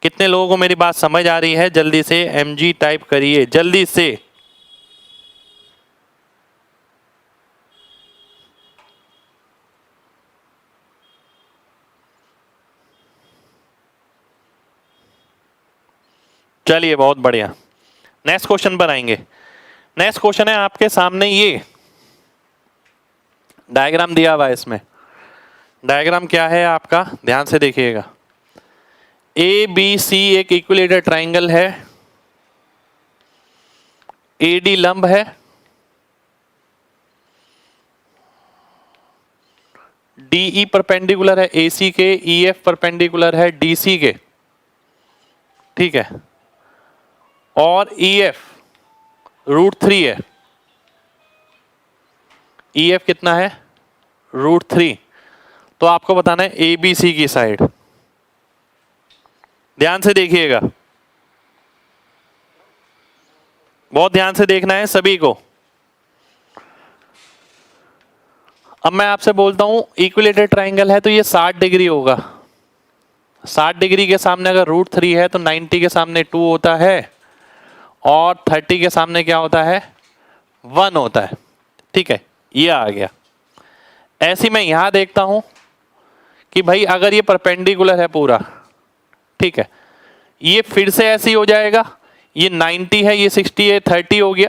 कितने लोगों को मेरी बात समझ आ रही है? जल्दी से mg टाइप करिए, जल्दी से। चलिए बहुत बढ़िया, नेक्स्ट क्वेश्चन पर आएंगे। नेक्स्ट क्वेश्चन है आपके सामने, ये डायग्राम दिया हुआ है। इसमें डायग्राम क्या है आपका? ध्यान से देखिएगा। ए बी सी एक इक्विलेटरल ट्राइंगल है, AD लंब है, DE परपेंडिकुलर है AC के, EF परपेंडिकुलर है DC के। ठीक है, और EF √3 है। EF कितना है? √3, तो आपको बताना है ABC की साइड। ध्यान से देखिएगा, बहुत ध्यान से देखना है सभी को। अब मैं आपसे बोलता हूं इक्विलेटरल ट्राइंगल है तो ये 60 डिग्री होगा। 60 डिग्री के सामने अगर √3 है तो 90 के सामने 2 होता है और 30 के सामने क्या होता है, 1 होता है। ठीक है, ये आ गया। ऐसे मैं यहां देखता हूं कि भाई अगर ये परपेंडिकुलर है पूरा, ठीक है, ये फिर से ऐसे ही हो जाएगा। ये 90 है, ये 60 है, 30 हो गया।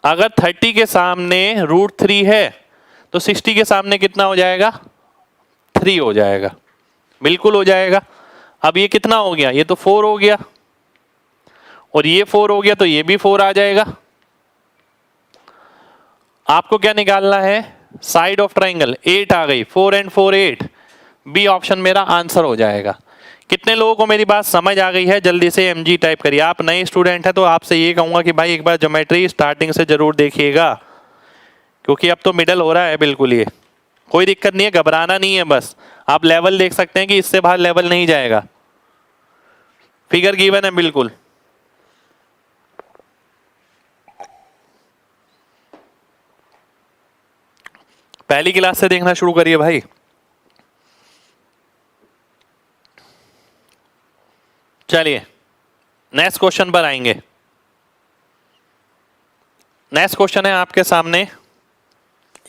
अगर 30 के सामने √3 है तो 60 के सामने कितना हो जाएगा, 3 हो जाएगा, बिल्कुल हो जाएगा। अब ये कितना हो गया, ये तो 4 हो गया और ये 4 हो गया तो ये भी 4 आ जाएगा। आपको क्या निकालना है, साइड ऑफ ट्राइंगल। 8 आ गई, 4 and 4 8, बी ऑप्शन मेरा आंसर हो जाएगा। कितने लोगों को मेरी बात समझ आ गई है, जल्दी से MG टाइप करिए। आप नए स्टूडेंट हैं तो आपसे ये कहूंगा कि भाई एक बार ज्योमेट्री स्टार्टिंग से जरूर देखिएगा, क्योंकि अब तो मिडल हो रहा है बिल्कुल। ये कोई दिक्कत नहीं है, घबराना नहीं है, बस आप लेवल देख सकते हैं कि इससे बाहर लेवल नहीं जाएगा। फिगर गिवन है बिल्कुल। पहली क्लास से देखना शुरू करिए भाई। चलिए नेक्स्ट क्वेश्चन पर आएंगे। नेक्स्ट क्वेश्चन है आपके सामने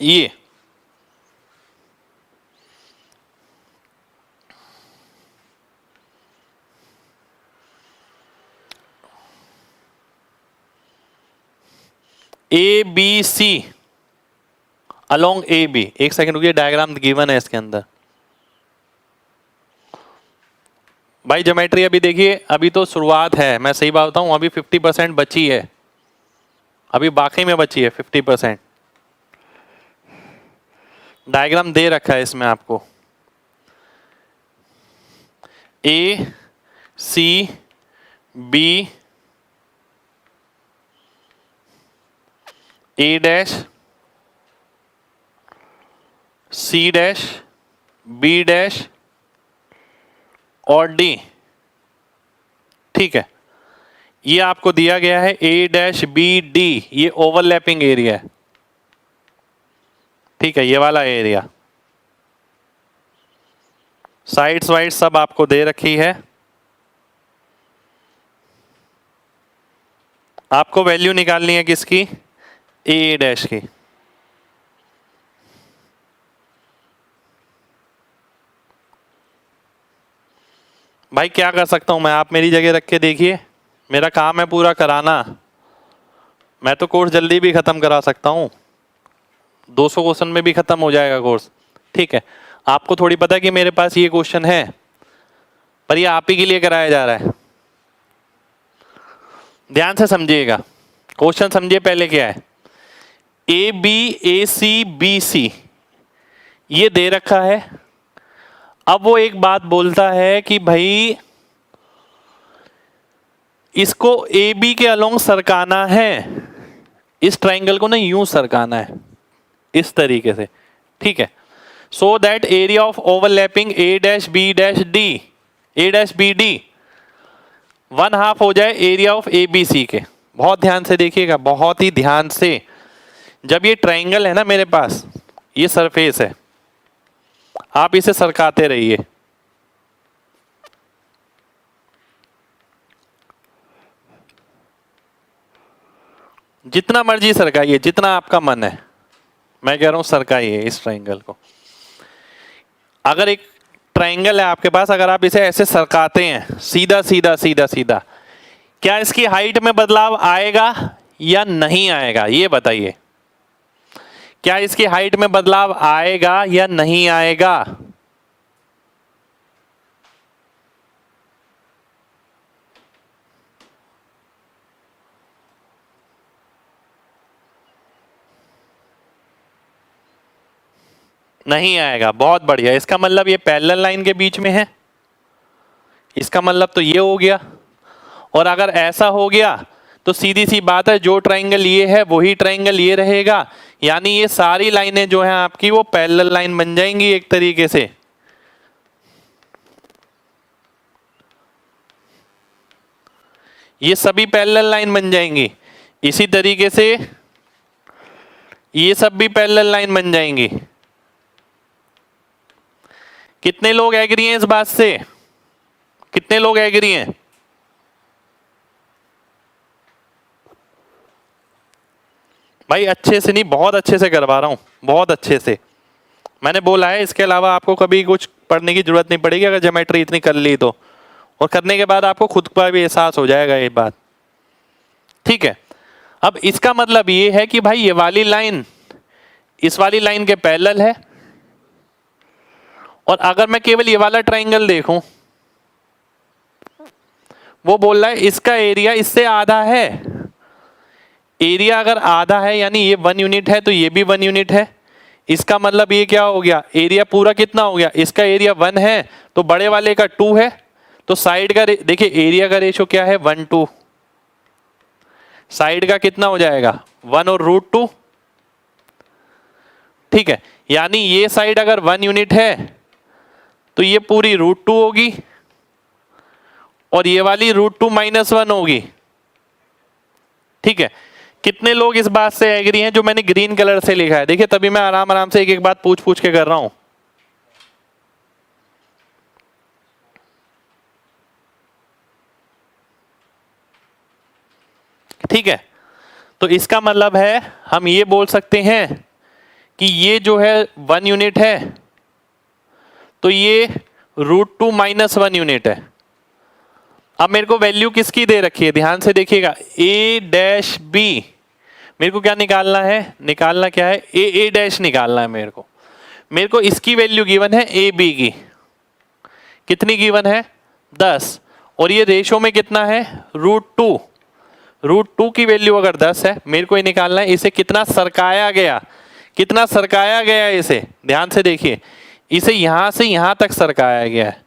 ये, ABC अलोंग AB। एक सेकंड रुकिए, डायग्राम गिवन है इसके अंदर। भाई ज्योमेट्री अभी देखिए, अभी तो शुरुआत है, मैं सही बात बताऊं, अभी 50% बची है, अभी बाकी में बची है 50%। डायग्राम दे रखा है इसमें आपको, ACB A' C' B' और D। ठीक है, ये आपको दिया गया है A', B, D, ये ओवरलैपिंग एरिया है। ठीक है, ये वाला एरिया, साइड्स वाइड सब आपको दे रखी है। आपको वैल्यू निकालनी है किसकी, A' की। भाई क्या कर सकता हूं मैं, आप मेरी जगह रख के देखिए, मेरा काम है पूरा कराना। मैं तो कोर्स जल्दी भी खत्म करा सकता हूं, 200 क्वेश्चन में भी खत्म हो जाएगा कोर्स। ठीक है, आपको थोड़ी पता है कि मेरे पास ये क्वेश्चन है, पर ये आप ही के लिए कराया जा रहा है। ध्यान से समझिएगा, क्वेश्चन समझिए पहले क्या है। ABACBC ये दे रखा है। अब वो एक बात बोलता है कि भाई इसको AB के अलोंग सरकाना है, इस ट्राइंगल को ना यूं सरकाना है इस तरीके से। ठीक है, so that area of overlapping A', B', D 1/2 हो जाए एरिया ऑफ ABC के। बहुत ध्यान से देखिएगा, बहुत ही ध्यान से। जब ये ट्राइंगल है ना मेरे पास, ये सरफेस है, आप इसे सरकाते रहिए। जितना मर्जी सरकाइए, जितना आपका मन है, मैं कह रहा हूं सरकाइए इस ट्राइंगल को। अगर एक ट्राइंगल है आपके पास, अगर आप इसे ऐसे सरकाते हैं सीधा सीधा सीधा सीधा, क्या इसकी हाइट में बदलाव आएगा या नहीं आएगा, ये बताइए। क्या इसकी हाइट में बदलाव आएगा या नहीं आएगा? नहीं आएगा, बहुत बढ़िया। इसका मतलब ये पैरेलल लाइन के बीच में है, इसका मतलब तो ये हो गया। और अगर ऐसा हो गया तो सीधी सी बात है, जो ट्राइंगल ये है वही ट्राइंगल ये रहेगा, यानी ये सारी लाइनें जो हैं आपकी वो पैरेलल लाइन बन जाएंगी एक तरीके से। ये सभी पैरेलल लाइन बन जाएंगी। इसी तरीके से ये सब भी पैरेलल लाइन बन जाएंगी। कितने लोग एग्री हैं इस बात से? कितने लोग एग्री हैं? भाई अच्छे से नहीं, बहुत अच्छे से करवा रहा हूं, बहुत अच्छे से। मैंने बोला है इसके अलावा आपको कभी कुछ पढ़ने की जरूरत नहीं पड़ेगी अगर ज्योमेट्री इतनी कर ली तो, और करने के बाद आपको खुद का भी एहसास हो जाएगा ये बात। ठीक है, अब इसका मतलब ये है कि भाई ये वाली लाइन इस वाली लाइन के पैरेलल है, और अगर मैं केवल ये वाला ट्राइंगल देखूं, वो बोल रहा है इसका एरिया इससे आधा है। एरिया अगर आधा है यानी ये 1 यूनिट है तो ये भी 1 यूनिट है। इसका मतलब ये क्या हो गया, एरिया पूरा कितना हो गया, इसका एरिया 1 है तो बड़े वाले का 2 है, तो साइड का देखिए एरिया का रेशो क्या है 1:2, साइड का कितना हो जाएगा 1 और √2। ठीक है, यानी ये साइड अगर 1 यूनिट है तो ये पूरी √2 होगी, और ये वाली √2 - 1 होगी। ठीक है, कितने लोग इस बात से एग्री हैं जो मैंने ग्रीन कलर से लिखा है? देखिए तभी मैं आराम आराम से एक एक बात पूछ पूछ के कर रहा हूं। ठीक है, तो इसका मतलब है हम ये बोल सकते हैं कि ये जो है 1 यूनिट है तो ये √2 - 1 यूनिट है। अब मेरे को वैल्यू किसकी दे रखी है, ध्यान से देखिएगा, A-B। मेरे को क्या निकालना है, निकालना क्या है, A निकालना है मेरे को इसकी वैल्यू गिवन है AB की, कितनी गिवन है 10, और ये रेशो में कितना है √2। √2 की वैल्यू अगर 10 है, मेरे को ये निकालना है इसे कितना सरकाया गया, कितना सरकाया गया इसे, ध्यान से देखिए, इसे यहां से यहां तक सरकाया गया है,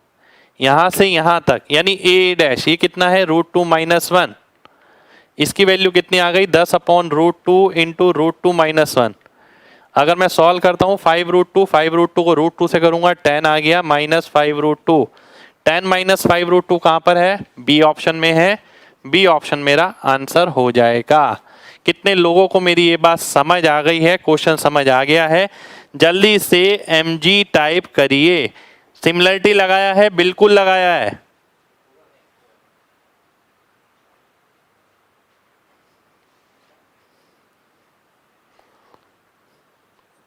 यहां से यहां तक, यानी A' ये कितना है √2 - 1, इसकी वैल्यू कितनी आ गई 10/√2 इंटू √2 - 1। अगर मैं सॉल्व करता हूं 5√2 को √2 से करूंगा 10 आ गया -5√2। 10 - 5√2 कहां पर है, बी ऑप्शन में है, बी ऑप्शन मेरा आंसर हो जाएगा। कितने लोगों को मेरी ये बात समझ आ गई है, क्वेश्चन समझ आ गया है? जल्दी से MG टाइप करिए। सिमिलरिटी लगाया है, बिल्कुल लगाया है।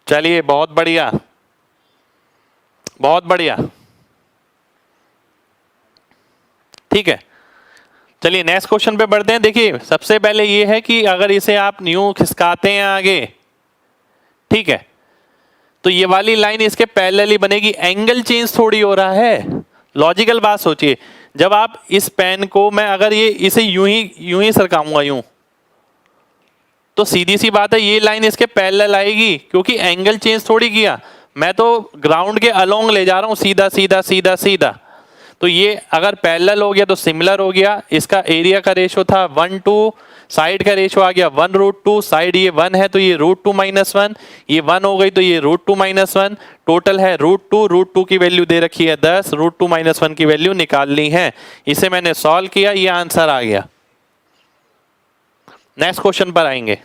चलिए बहुत बढ़िया, बहुत बढ़िया। ठीक है, चलिए नेक्स्ट क्वेश्चन पे बढ़ते हैं। देखिए सबसे पहले ये है कि अगर इसे आप न्यू खिसकाते हैं आगे, ठीक है, तो ये वाली लाइन इसके पैरेलल ही बनेगी, एंगल चेंज थोड़ी हो रहा है। लॉजिकल बात सोचिए, जब आप इस पेन को मैं अगर ये इसे यूं ही सरकाऊंगा यूं, तो सीधी सी बात है ये लाइन इसके पैरेलल आएगी, क्योंकि एंगल चेंज थोड़ी किया, मैं तो ग्राउंड के अलोंग ले जा रहा हूं, सीधा सीधा सीधा सीधा। तो ये अगर पैरेलल हो गया तो सिमिलर हो गया। इसका एरिया का रेशो था 1:2, साइड का रेशो आ गया 1√2, साइड ये 1 है तो ये √2 - 1, ये 1 हो गई तो ये √2 - 1, टोटल है √2 की वैल्यू दे रखी है 10, √2 - 1 की वैल्यू निकालनी है। इसे मैंने सॉल्व किया, ये आंसर आ गया। नेक्स्ट क्वेश्चन पर आएंगे।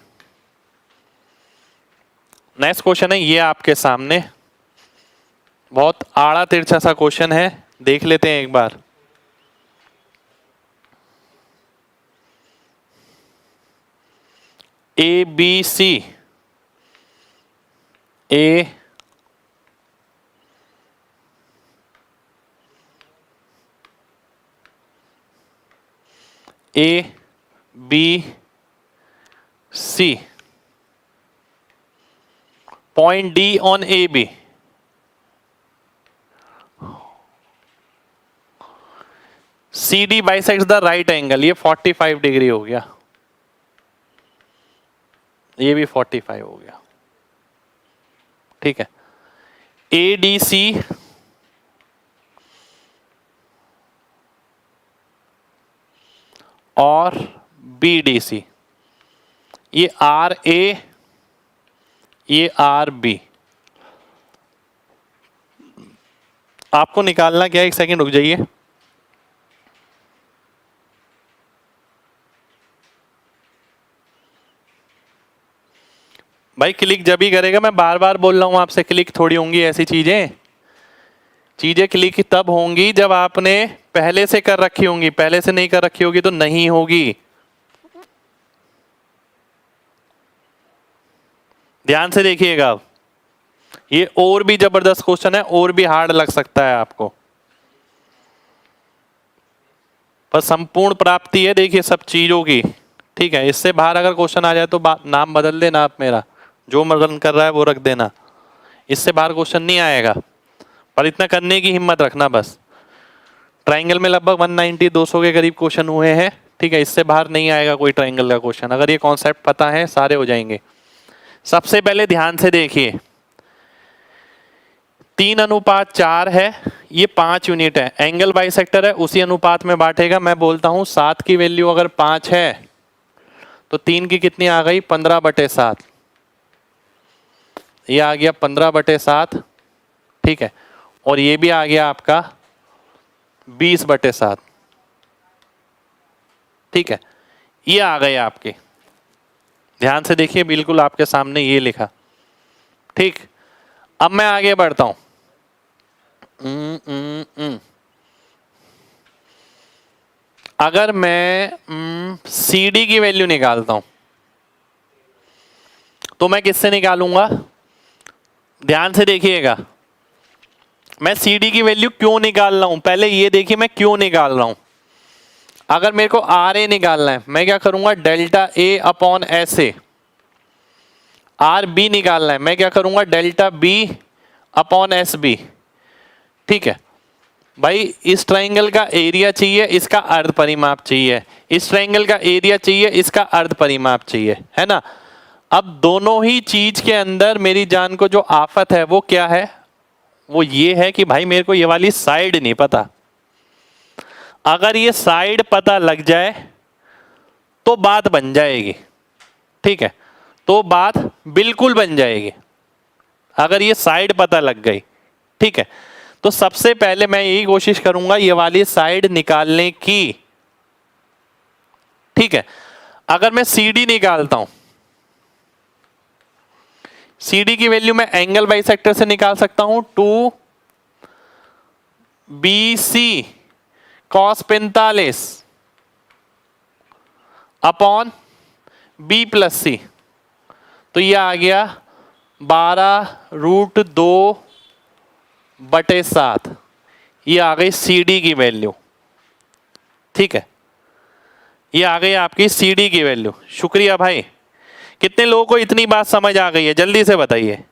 नेक्स्ट क्वेश्चन है ये आपके सामने, बहुत आड़ा तिरछा सा क्वेश्चन है, देख लेते हैं एक बार। ABC, A B C, point D on AB, CD bisects the right angle, ये 45 डिग्री हो गया, ये भी 45 हो गया। ठीक है, ADC और BDC, ये RA ये आर बी। आपको निकालना क्या है, एक सेकंड रुक जाइए। भाई क्लिक जब ही करेगा, मैं बार बार बोल रहा हूं आपसे, क्लिक थोड़ी होंगी ऐसी चीजें। चीजें क्लिक तब होंगी जब आपने पहले से कर रखी होंगी, पहले से नहीं कर रखी होगी तो नहीं होगी। ध्यान से देखिएगा, अब ये और भी जबरदस्त क्वेश्चन है, और भी हार्ड लग सकता है आपको, पर संपूर्ण प्राप्ति है देखिए सब चीजों की। ठीक है, इससे बाहर अगर क्वेश्चन आ जाए तो नाम बदल देना आप, मेरा जो मदन कर रहा है वो रख देना, इससे बाहर क्वेश्चन नहीं आएगा। पर इतना करने की हिम्मत रखना बस। ट्रायंगल में लगभग 190-200 के करीब क्वेश्चन हुए हैं। ठीक है, इससे बाहर नहीं आएगा कोई ट्रायंगल का क्वेश्चन, अगर ये कॉन्सेप्ट पता है सारे हो जाएंगे। सबसे पहले ध्यान से देखिए, 3:4 है, ये 5 यूनिट है, एंगल बाइसेक्टर है, उसी अनुपात में बांटेगा। मैं बोलता हूं 7 की वैल्यू अगर 5 है तो 3 की कितनी आ गई, 15/7। ये आ गया 15/7। ठीक है, और ये भी आ गया आपका 20/7। ठीक है, ये आ गए आपके, ध्यान से देखिए, बिल्कुल आपके सामने ये लिखा। ठीक, अब मैं आगे बढ़ता हूं। अगर मैं CD की वैल्यू निकालता हूं तो मैं किससे निकालूंगा, ध्यान से देखिएगा। मैं CD की वैल्यू क्यों निकाल रहा हूं, पहले ये देखिए मैं क्यों निकाल रहा हूं। अगर मेरे को RA निकालना है, मैं क्या करूंगा, डेल्टा A/SA। RB निकालना है, मैं क्या करूंगा, डेल्टा B/SB। ठीक है भाई, इस ट्रायंगल का एरिया चाहिए, इसका अर्ध परिमाप चाहिए, इस ट्रायंगल का एरिया चाहिए, इसका अर्ध परिमाप चाहिए, है ना। अब दोनों ही चीज के अंदर मेरी जान को जो आफत है वो क्या है, वो ये है कि भाई मेरे को ये वाली साइड नहीं पता। अगर ये साइड पता लग जाए तो बात बन जाएगी। ठीक है, तो बात बिल्कुल बन जाएगी अगर ये साइड पता लग गई। ठीक है, तो सबसे पहले मैं यही कोशिश करूंगा ये वाली साइड निकालने की। ठीक है, अगर मैं CD निकालता हूं, CD की वैल्यू मैं एंगल बाइसेक्टर से निकाल सकता हूं, 2BC cos 45 अपॉन B+C। तो ये आ गया 12√2/7। ये आ गई CD की वैल्यू। ठीक है, ये आ गई आपकी CD की वैल्यू। शुक्रिया भाई। कितने लोगों को इतनी बात समझ आ गई है, जल्दी से बताइए,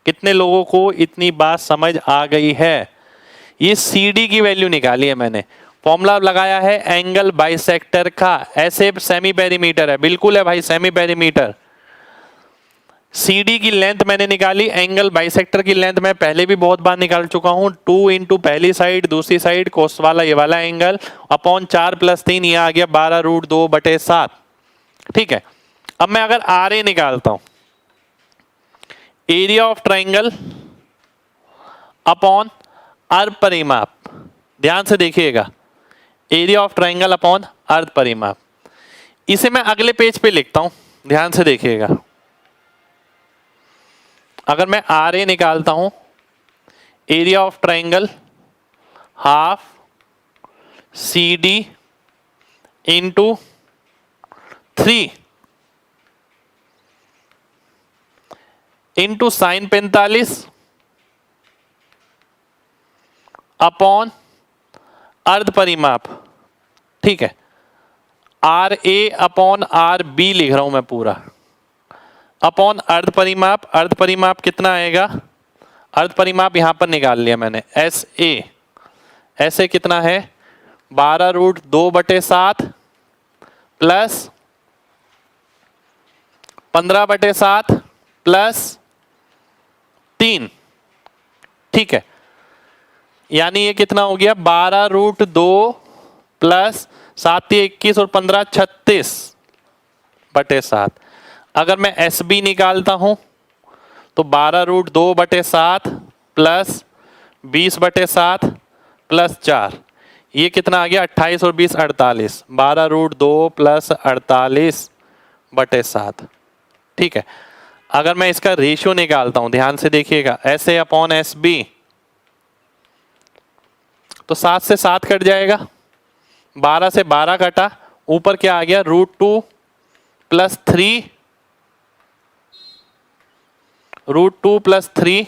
कितने लोगों को इतनी बात समझ आ गई है। ये CD की वैल्यू निकाली है मैंने, फॉर्मूला लगाया है एंगल बाइसेक्टर का, ऐसे सेमी पेरीमीटर है, बिल्कुल है भाई सेमी पेरीमीटर। CD की लेंथ मैंने निकाली, एंगल बाइसेक्टर की लेंथ मैं पहले भी बहुत बार निकाल चुका हूं, 2 इंटू पहली साइड, दूसरी साइड कोस वाला ये वाला एंगल, अपॉन 4 + 3, ये आ गया 12√2/7। ठीक है, अब मैं अगर RA निकालता हूं, एरिया ऑफ ट्राइंगल अपॉन अर्ध परिमाप, ध्यान से देखिएगा, एरिया ऑफ ट्राइंगल अपॉन अर्ध परिमाप, इसे मैं अगले पेज पे लिखता हूं, ध्यान से देखिएगा। अगर मैं RA निकालता हूं, area of triangle half CD into 3 into sine 45 upon अर्ध परिमाप। ठीक है, RA अपॉन RB लिख रहा हूं मैं पूरा, अपॉन अर्ध परिमाप। अर्ध परिमाप कितना आएगा, अर्ध परिमाप यहां पर निकाल लिया मैंने, SA कितना है, 12√2/7 प्लस 15/7 प्लस 3। ठीक है, यानी ये कितना हो गया, 12√2 प्लस 7 21 और 15 36/7। अगर मैं SB निकालता हूं तो 12√2/7 प्लस 20/7 प्लस 4, ये कितना आ गया 28 और 20 48, 12√2 प्लस 48/7। ठीक है, अगर मैं इसका रेशियो निकालता हूं, ध्यान से देखिएगा, SA अपॉन SB, तो 7 से 7 कट जाएगा, 12 से 12 कटा, ऊपर क्या आ गया √2 प्लस 3, √2 प्लस 3,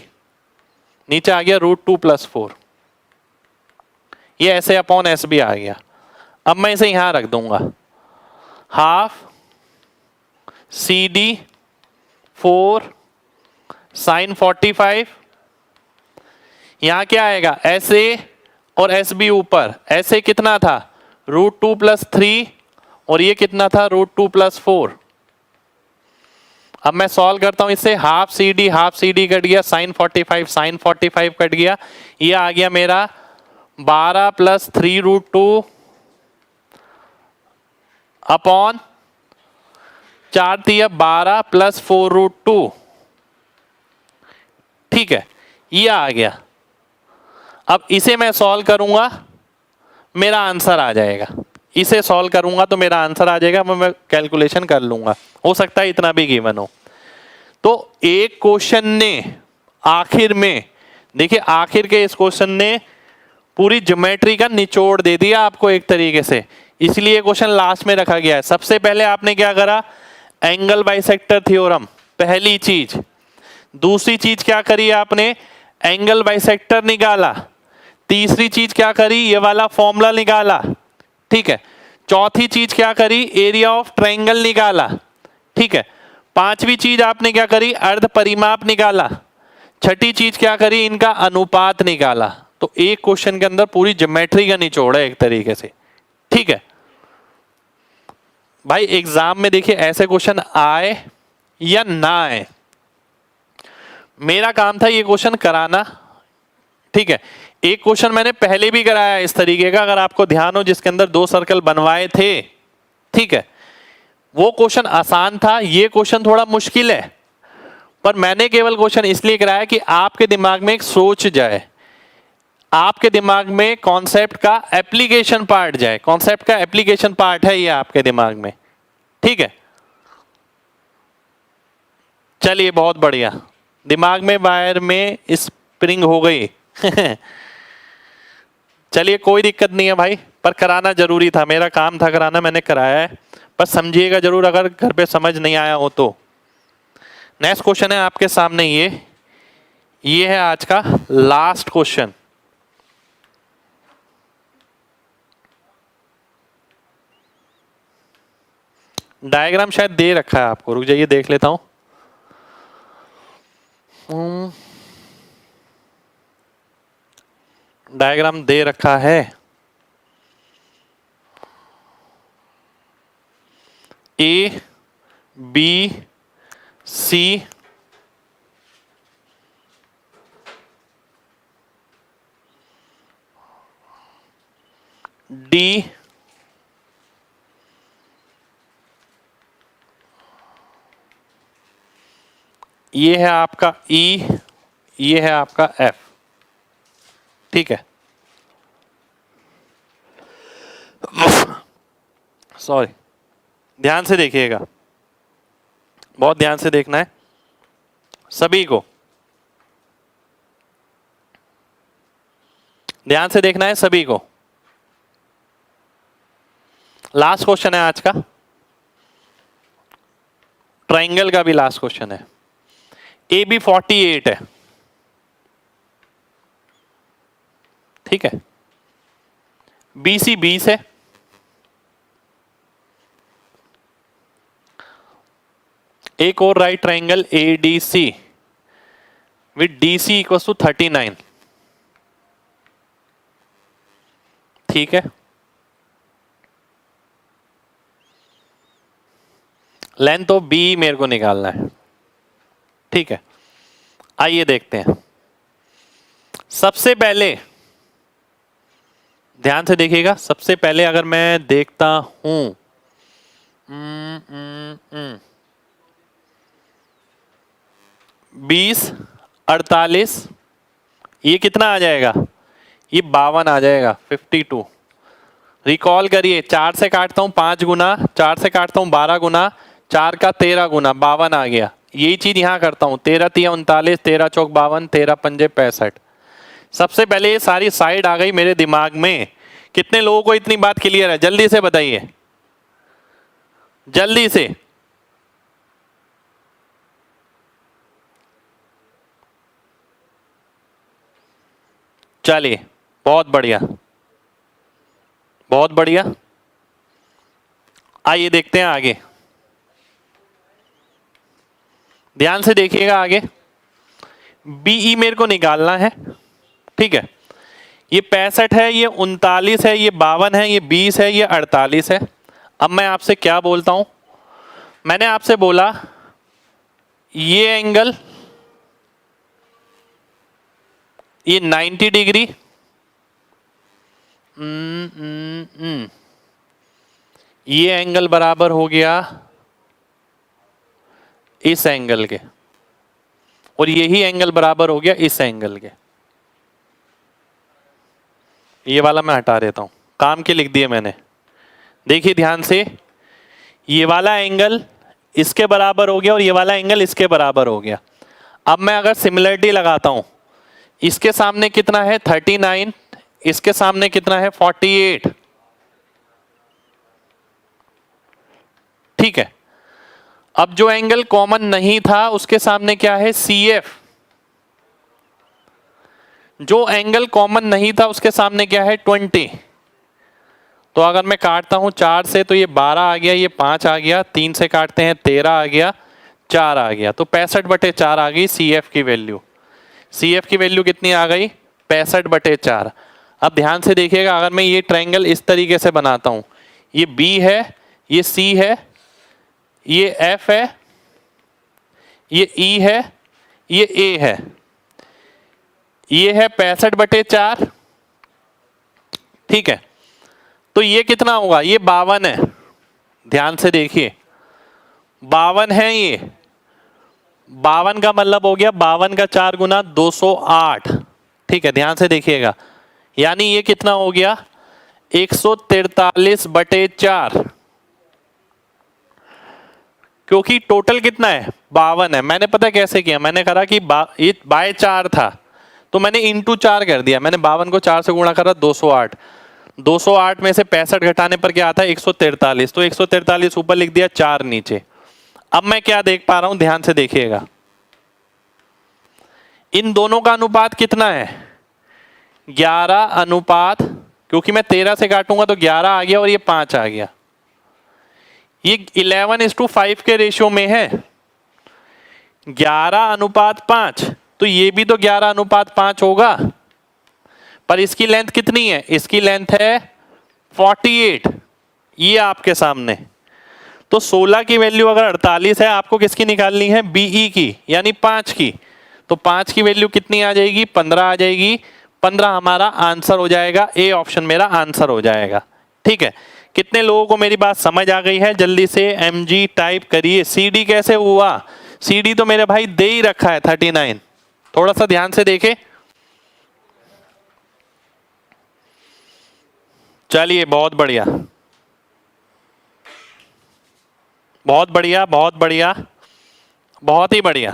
नीचे आ गया √2 प्लस 4, ये SA अपॉन SB आ गया। अब मैं इसे यहां रख दूंगा, हाफ CD 4 साइन 45, यहां क्या आएगा SA और SB ऊपर, SA कितना था √2 प्लस 3 और ये कितना था √2 प्लस 4। अब मैं सॉल्व करता हूं इससे, हाफ CD कट गया, साइन 45 कट गया, ये आ गया मेरा 12 प्लस 3√2 अपॉन 4 3 12 प्लस 4√2। ठीक है, ये आ गया। अब इसे मैं सॉल्व करूंगा, मेरा आंसर आ जाएगा, इसे सॉल्व करूंगा तो मेरा आंसर आ जाएगा, मैं कैलकुलेशन कर लूंगा, हो सकता है इतना भी गिवन हो। तो एक क्वेश्चन ने आखिर में, देखिए आखिर के इस क्वेश्चन ने पूरी ज्योमेट्री का निचोड़ दे दिया आपको एक तरीके से, इसलिए क्वेश्चन लास्ट में रखा गया है। सबसे पहले आपने क्या करा, एंगल बाइसेक्टर थ्योरम, पहली चीज। दूसरी चीज क्या करी आपने, एंगल बाइसेक्टर निकाला। तीसरी चीज क्या करी, ये वाला फॉर्मूला निकाला। ठीक है, चौथी चीज क्या करी, एरिया ऑफ ट्रायंगल निकाला। ठीक है, पांचवी चीज आपने क्या करी, अर्ध परिमाप निकाला। छठी चीज क्या करी, इनका अनुपात निकाला। तो एक क्वेश्चन के अंदर पूरी ज्योमेट्री का निचोड़ है एक तरीके से। ठीक है भाई, एग्जाम में देखिए ऐसे क्वेश्चन आए या ना आए, मेरा काम था ये क्वेश्चन कराना। ठीक है, एक क्वेश्चन मैंने पहले भी कराया इस तरीके का, अगर आपको ध्यान हो, जिसके अंदर 2 सर्कल बनवाए थे। ठीक है, वो क्वेश्चन आसान था, ये क्वेश्चन थोड़ा मुश्किल है, पर मैंने केवल क्वेश्चन इसलिए कराया कि आपके दिमाग में एक सोच जाए, आपके दिमाग में कॉन्सेप्ट का एप्लीकेशन पार्ट जाए। कॉन्सेप्ट का एप्लीकेशन पार्ट है ये आपके दिमाग में। ठीक है, चलिए बहुत बढ़िया, दिमाग में वायर में स्प्रिंग हो गई। चलिए कोई दिक्कत नहीं है भाई, पर कराना जरूरी था, मेरा काम था कराना, मैंने कराया है, पर समझिएगा जरूर अगर घर पे समझ नहीं आया हो तो। नेक्स्ट क्वेश्चन है आपके सामने, ये है आज का लास्ट क्वेश्चन। डायग्राम शायद दे रखा है आपको, रुक जाइए देख लेता हूं। डायग्राम दे रखा है, A B C D ये है आपका E, ये है आपका F। ठीक है, सॉरी, ध्यान से देखिएगा, बहुत ध्यान से देखना है सभी को, ध्यान से देखना है सभी को। लास्ट क्वेश्चन है आज का, ट्रायंगल का भी लास्ट क्वेश्चन है। AB 48 है। ठीक है, BC 20 है, एक और right triangle ADC with DC equals to 39। ठीक है, लेंथ ऑफ B मेरे को निकालना है। ठीक है, आइए देखते हैं। सबसे पहले ध्यान से देखिएगा, सबसे पहले अगर मैं देखता हूं 20, 48, ये कितना आ जाएगा, ये 52 आ जाएगा, 52। रिकॉल करिए, 4 से काटता हूँ 5 गुना, 4 से काटता हूँ 12 गुना, 4 का 13 गुना, 52 आ गया। यही चीज यहाँ करता हूँ, 13 तिया 39, 13 चौक 52, 13 पंजे 65। सबसे पहले ये सारी साइड आ गई मेरे दिमाग में। कितने लोगों को इतनी बात क्लियर है, जल्दी से बताइए, जल्दी से। चलिए, बहुत बढ़िया, बहुत बढ़िया। आइए देखते हैं आगे, ध्यान से देखिएगा आगे। बीई मेरे को निकालना है, ठीक है। ये 65 है, ये 39 है, ये 52 है, ये 20 है, ये 48 है। अब मैं आपसे क्या बोलता हूं, मैंने आपसे बोला ये एंगल, ये 90 डिग्री, ये एंगल बराबर हो गया इस एंगल के, और यही एंगल बराबर हो गया इस एंगल के। ये वाला मैं हटा देता हूं, काम के लिख दिए मैंने। देखिए ध्यान से, ये वाला एंगल इसके बराबर हो गया और ये वाला एंगल इसके बराबर हो गया। अब मैं अगर सिमिलरिटी लगाता हूं, इसके सामने कितना है 39, इसके सामने कितना है 48, ठीक है। अब जो एंगल कॉमन नहीं था उसके सामने क्या है CF, जो एंगल कॉमन नहीं था उसके सामने क्या है 20। तो अगर मैं काटता हूं 4 से तो ये 12 आ गया, ये 5 आ गया, 3 से काटते हैं 13 आ गया, 4 आ गया, तो 65/4 आ गई CF की वैल्यू। CF की वैल्यू कितनी आ गई 65/4। अब ध्यान से देखिएगा, अगर मैं ये ट्रायंगल इस तरीके से बनाता हूं, ये B है, ये C है, ये F है, ये E है, ये A है, ये है 65/4, ठीक है। तो ये कितना होगा, ये 52 है, ध्यान से देखिए 52 है, ये 52 का मतलब हो गया 52 का 4 गुना 208, ठीक है। ध्यान से देखिएगा, यानी ये कितना हो गया 143/4, क्योंकि टोटल कितना है 52 है। मैंने पता कैसे किया, मैंने करा कि ये बाय 4 था तो मैंने इंटू 4 कर दिया, मैंने 52 को 4 से गुणा करा 208, 208 में से 65 घटाने पर क्या आता है 143, तो 143 ऊपर लिख दिया, 4 नीचे। अब मैं क्या देख पा रहा हूं, ध्यान से देखिएगा, इन दोनों का अनुपात कितना है 11 अनुपात, क्योंकि मैं 13 से काटूंगा तो 11 आ गया और ये 5 आ गया। ये 11:5 के रेशियो में है, 11:5, तो ये भी तो 11:5 होगा, पर इसकी लेंथ कितनी है, इसकी लेंथ है 48, ये आपके सामने। तो 16 की वैल्यू अगर 48 है, आपको किसकी निकालनी है BE की, यानी 5 की। तो 5 की वैल्यू कितनी आ जाएगी 15 आ जाएगी, 15 हमारा आंसर हो जाएगा, ए ऑप्शन मेरा आंसर हो जाएगा, ठीक है। कितने लोगों को मेरी बात समझ आ गई है, जल्दी से MG टाइप करिए। CD कैसे हुआ, CD तो मेरे भाई दे ही रखा है 39, थोड़ा सा ध्यान से देखे। चलिए बहुत बढ़िया, बहुत बढ़िया, बहुत बढ़िया, बहुत ही बढ़िया।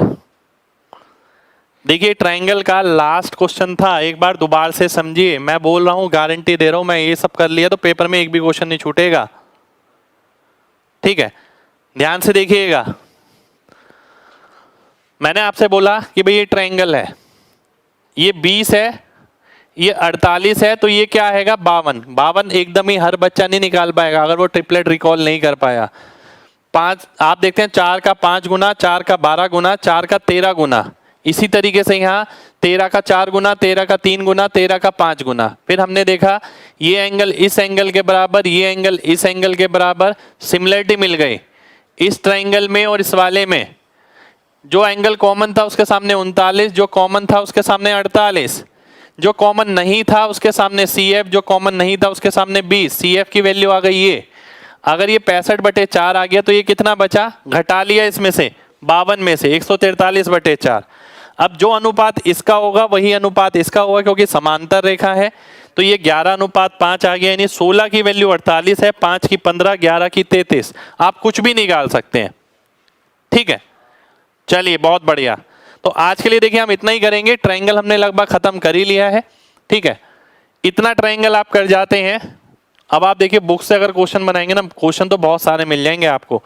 देखिए ट्रायंगल का लास्ट क्वेश्चन था, एक बार दोबारा से समझिए, मैं बोल रहा हूं, गारंटी दे रहा हूं, मैं ये सब कर लिया तो पेपर में एक भी क्वेश्चन नहीं छूटेगा, ठीक है। ध्यान से देखिएगा, मैंने आपसे बोला कि भाई ये ट्रायंगल है, ये 20 है, ये 48 है, तो ये क्या आएगा 52। 52 एकदम ही हर बच्चा नहीं निकाल पाएगा अगर वो ट्रिपलेट रिकॉल नहीं कर पाया। 5 आप देखते हैं, 4 का 5 गुना, 4 का 12 गुना, 4 का 13 गुना, इसी तरीके से यहाँ 13 का 4 गुना, 13 का 3 गुना, 13 का 5 गुना। फिर हमने देखा ये एंगल इस एंगल के बराबर, ये एंगल इस एंगल के बराबर, सिमिलरिटी मिल गई इस ट्रायंगल में और इस वाले में। जो एंगल कॉमन था उसके सामने 39, जो कॉमन था उसके सामने 48, जो कॉमन नहीं था उसके सामने CF, जो कॉमन नहीं था उसके सामने 20। CF की वैल्यू आ गई ये, अगर ये 65/4 आ गया तो ये कितना बचा, घटा लिया इसमें से 52 में से 143/4, अब जो अनुपात इसका होगा वही अनुपात इसका होगा, क्योंकि समांतर रेखा है। तो ये 11:5 आ गया, यानी 16 की वैल्यू 48 है, 5 की 15, 11 की 33। आप कुछ भी निकाल सकते हैं, ठीक है। चलिए बहुत बढ़िया। तो आज के लिए देखिए हम इतना ही करेंगे, ट्रायंगल हमने लगभग खत्म कर ही लिया है, ठीक है। इतना ट्रायंगल आप कर जाते हैं। अब आप देखिए बुक से अगर क्वेश्चन बनाएंगे ना, क्वेश्चन तो बहुत सारे मिल जाएंगे आपको,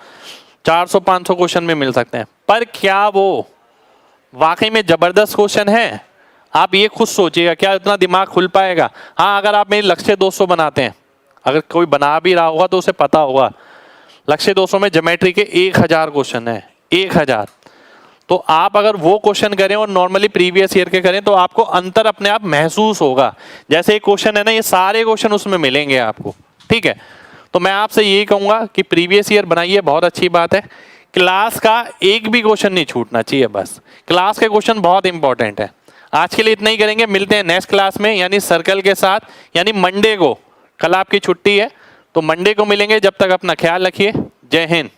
400-500 क्वेश्चन में मिल सकते हैं, पर क्या वो वाकई में जबरदस्त क्वेश्चन है? आप ये खुद सोचिएगा, क्या इतना दिमाग खुल पाएगा? हाँ, अगर आप मेरी लक्ष्य 200 बनाते हैं, अगर कोई बना भी रहा होगा तो उसे पता होगा लक्ष्य 200 में ज्योमेट्री के 1000 क्वेश्चन है, 1000। तो आप अगर वो क्वेश्चन करें और नॉर्मली प्रीवियस ईयर के करें तो आपको अंतर अपने आप महसूस होगा। जैसे एक क्वेश्चन है ना, ये सारे क्वेश्चन उसमें मिलेंगे आपको, ठीक है। तो मैं आपसे यही कहूंगा कि प्रीवियस ईयर बनाइए, बहुत अच्छी बात है। क्लास का एक भी क्वेश्चन नहीं छूटना चाहिए, बस क्लास के क्वेश्चन बहुत इंपॉर्टेंट है। आज के लिए इतना ही करेंगे, मिलते हैं नेक्स्ट क्लास में, यानी सर्कल के साथ, यानी मंडे को। कल आपकी छुट्टी है तो मंडे को मिलेंगे। जब तक अपना ख्याल रखिए। जय हिंद।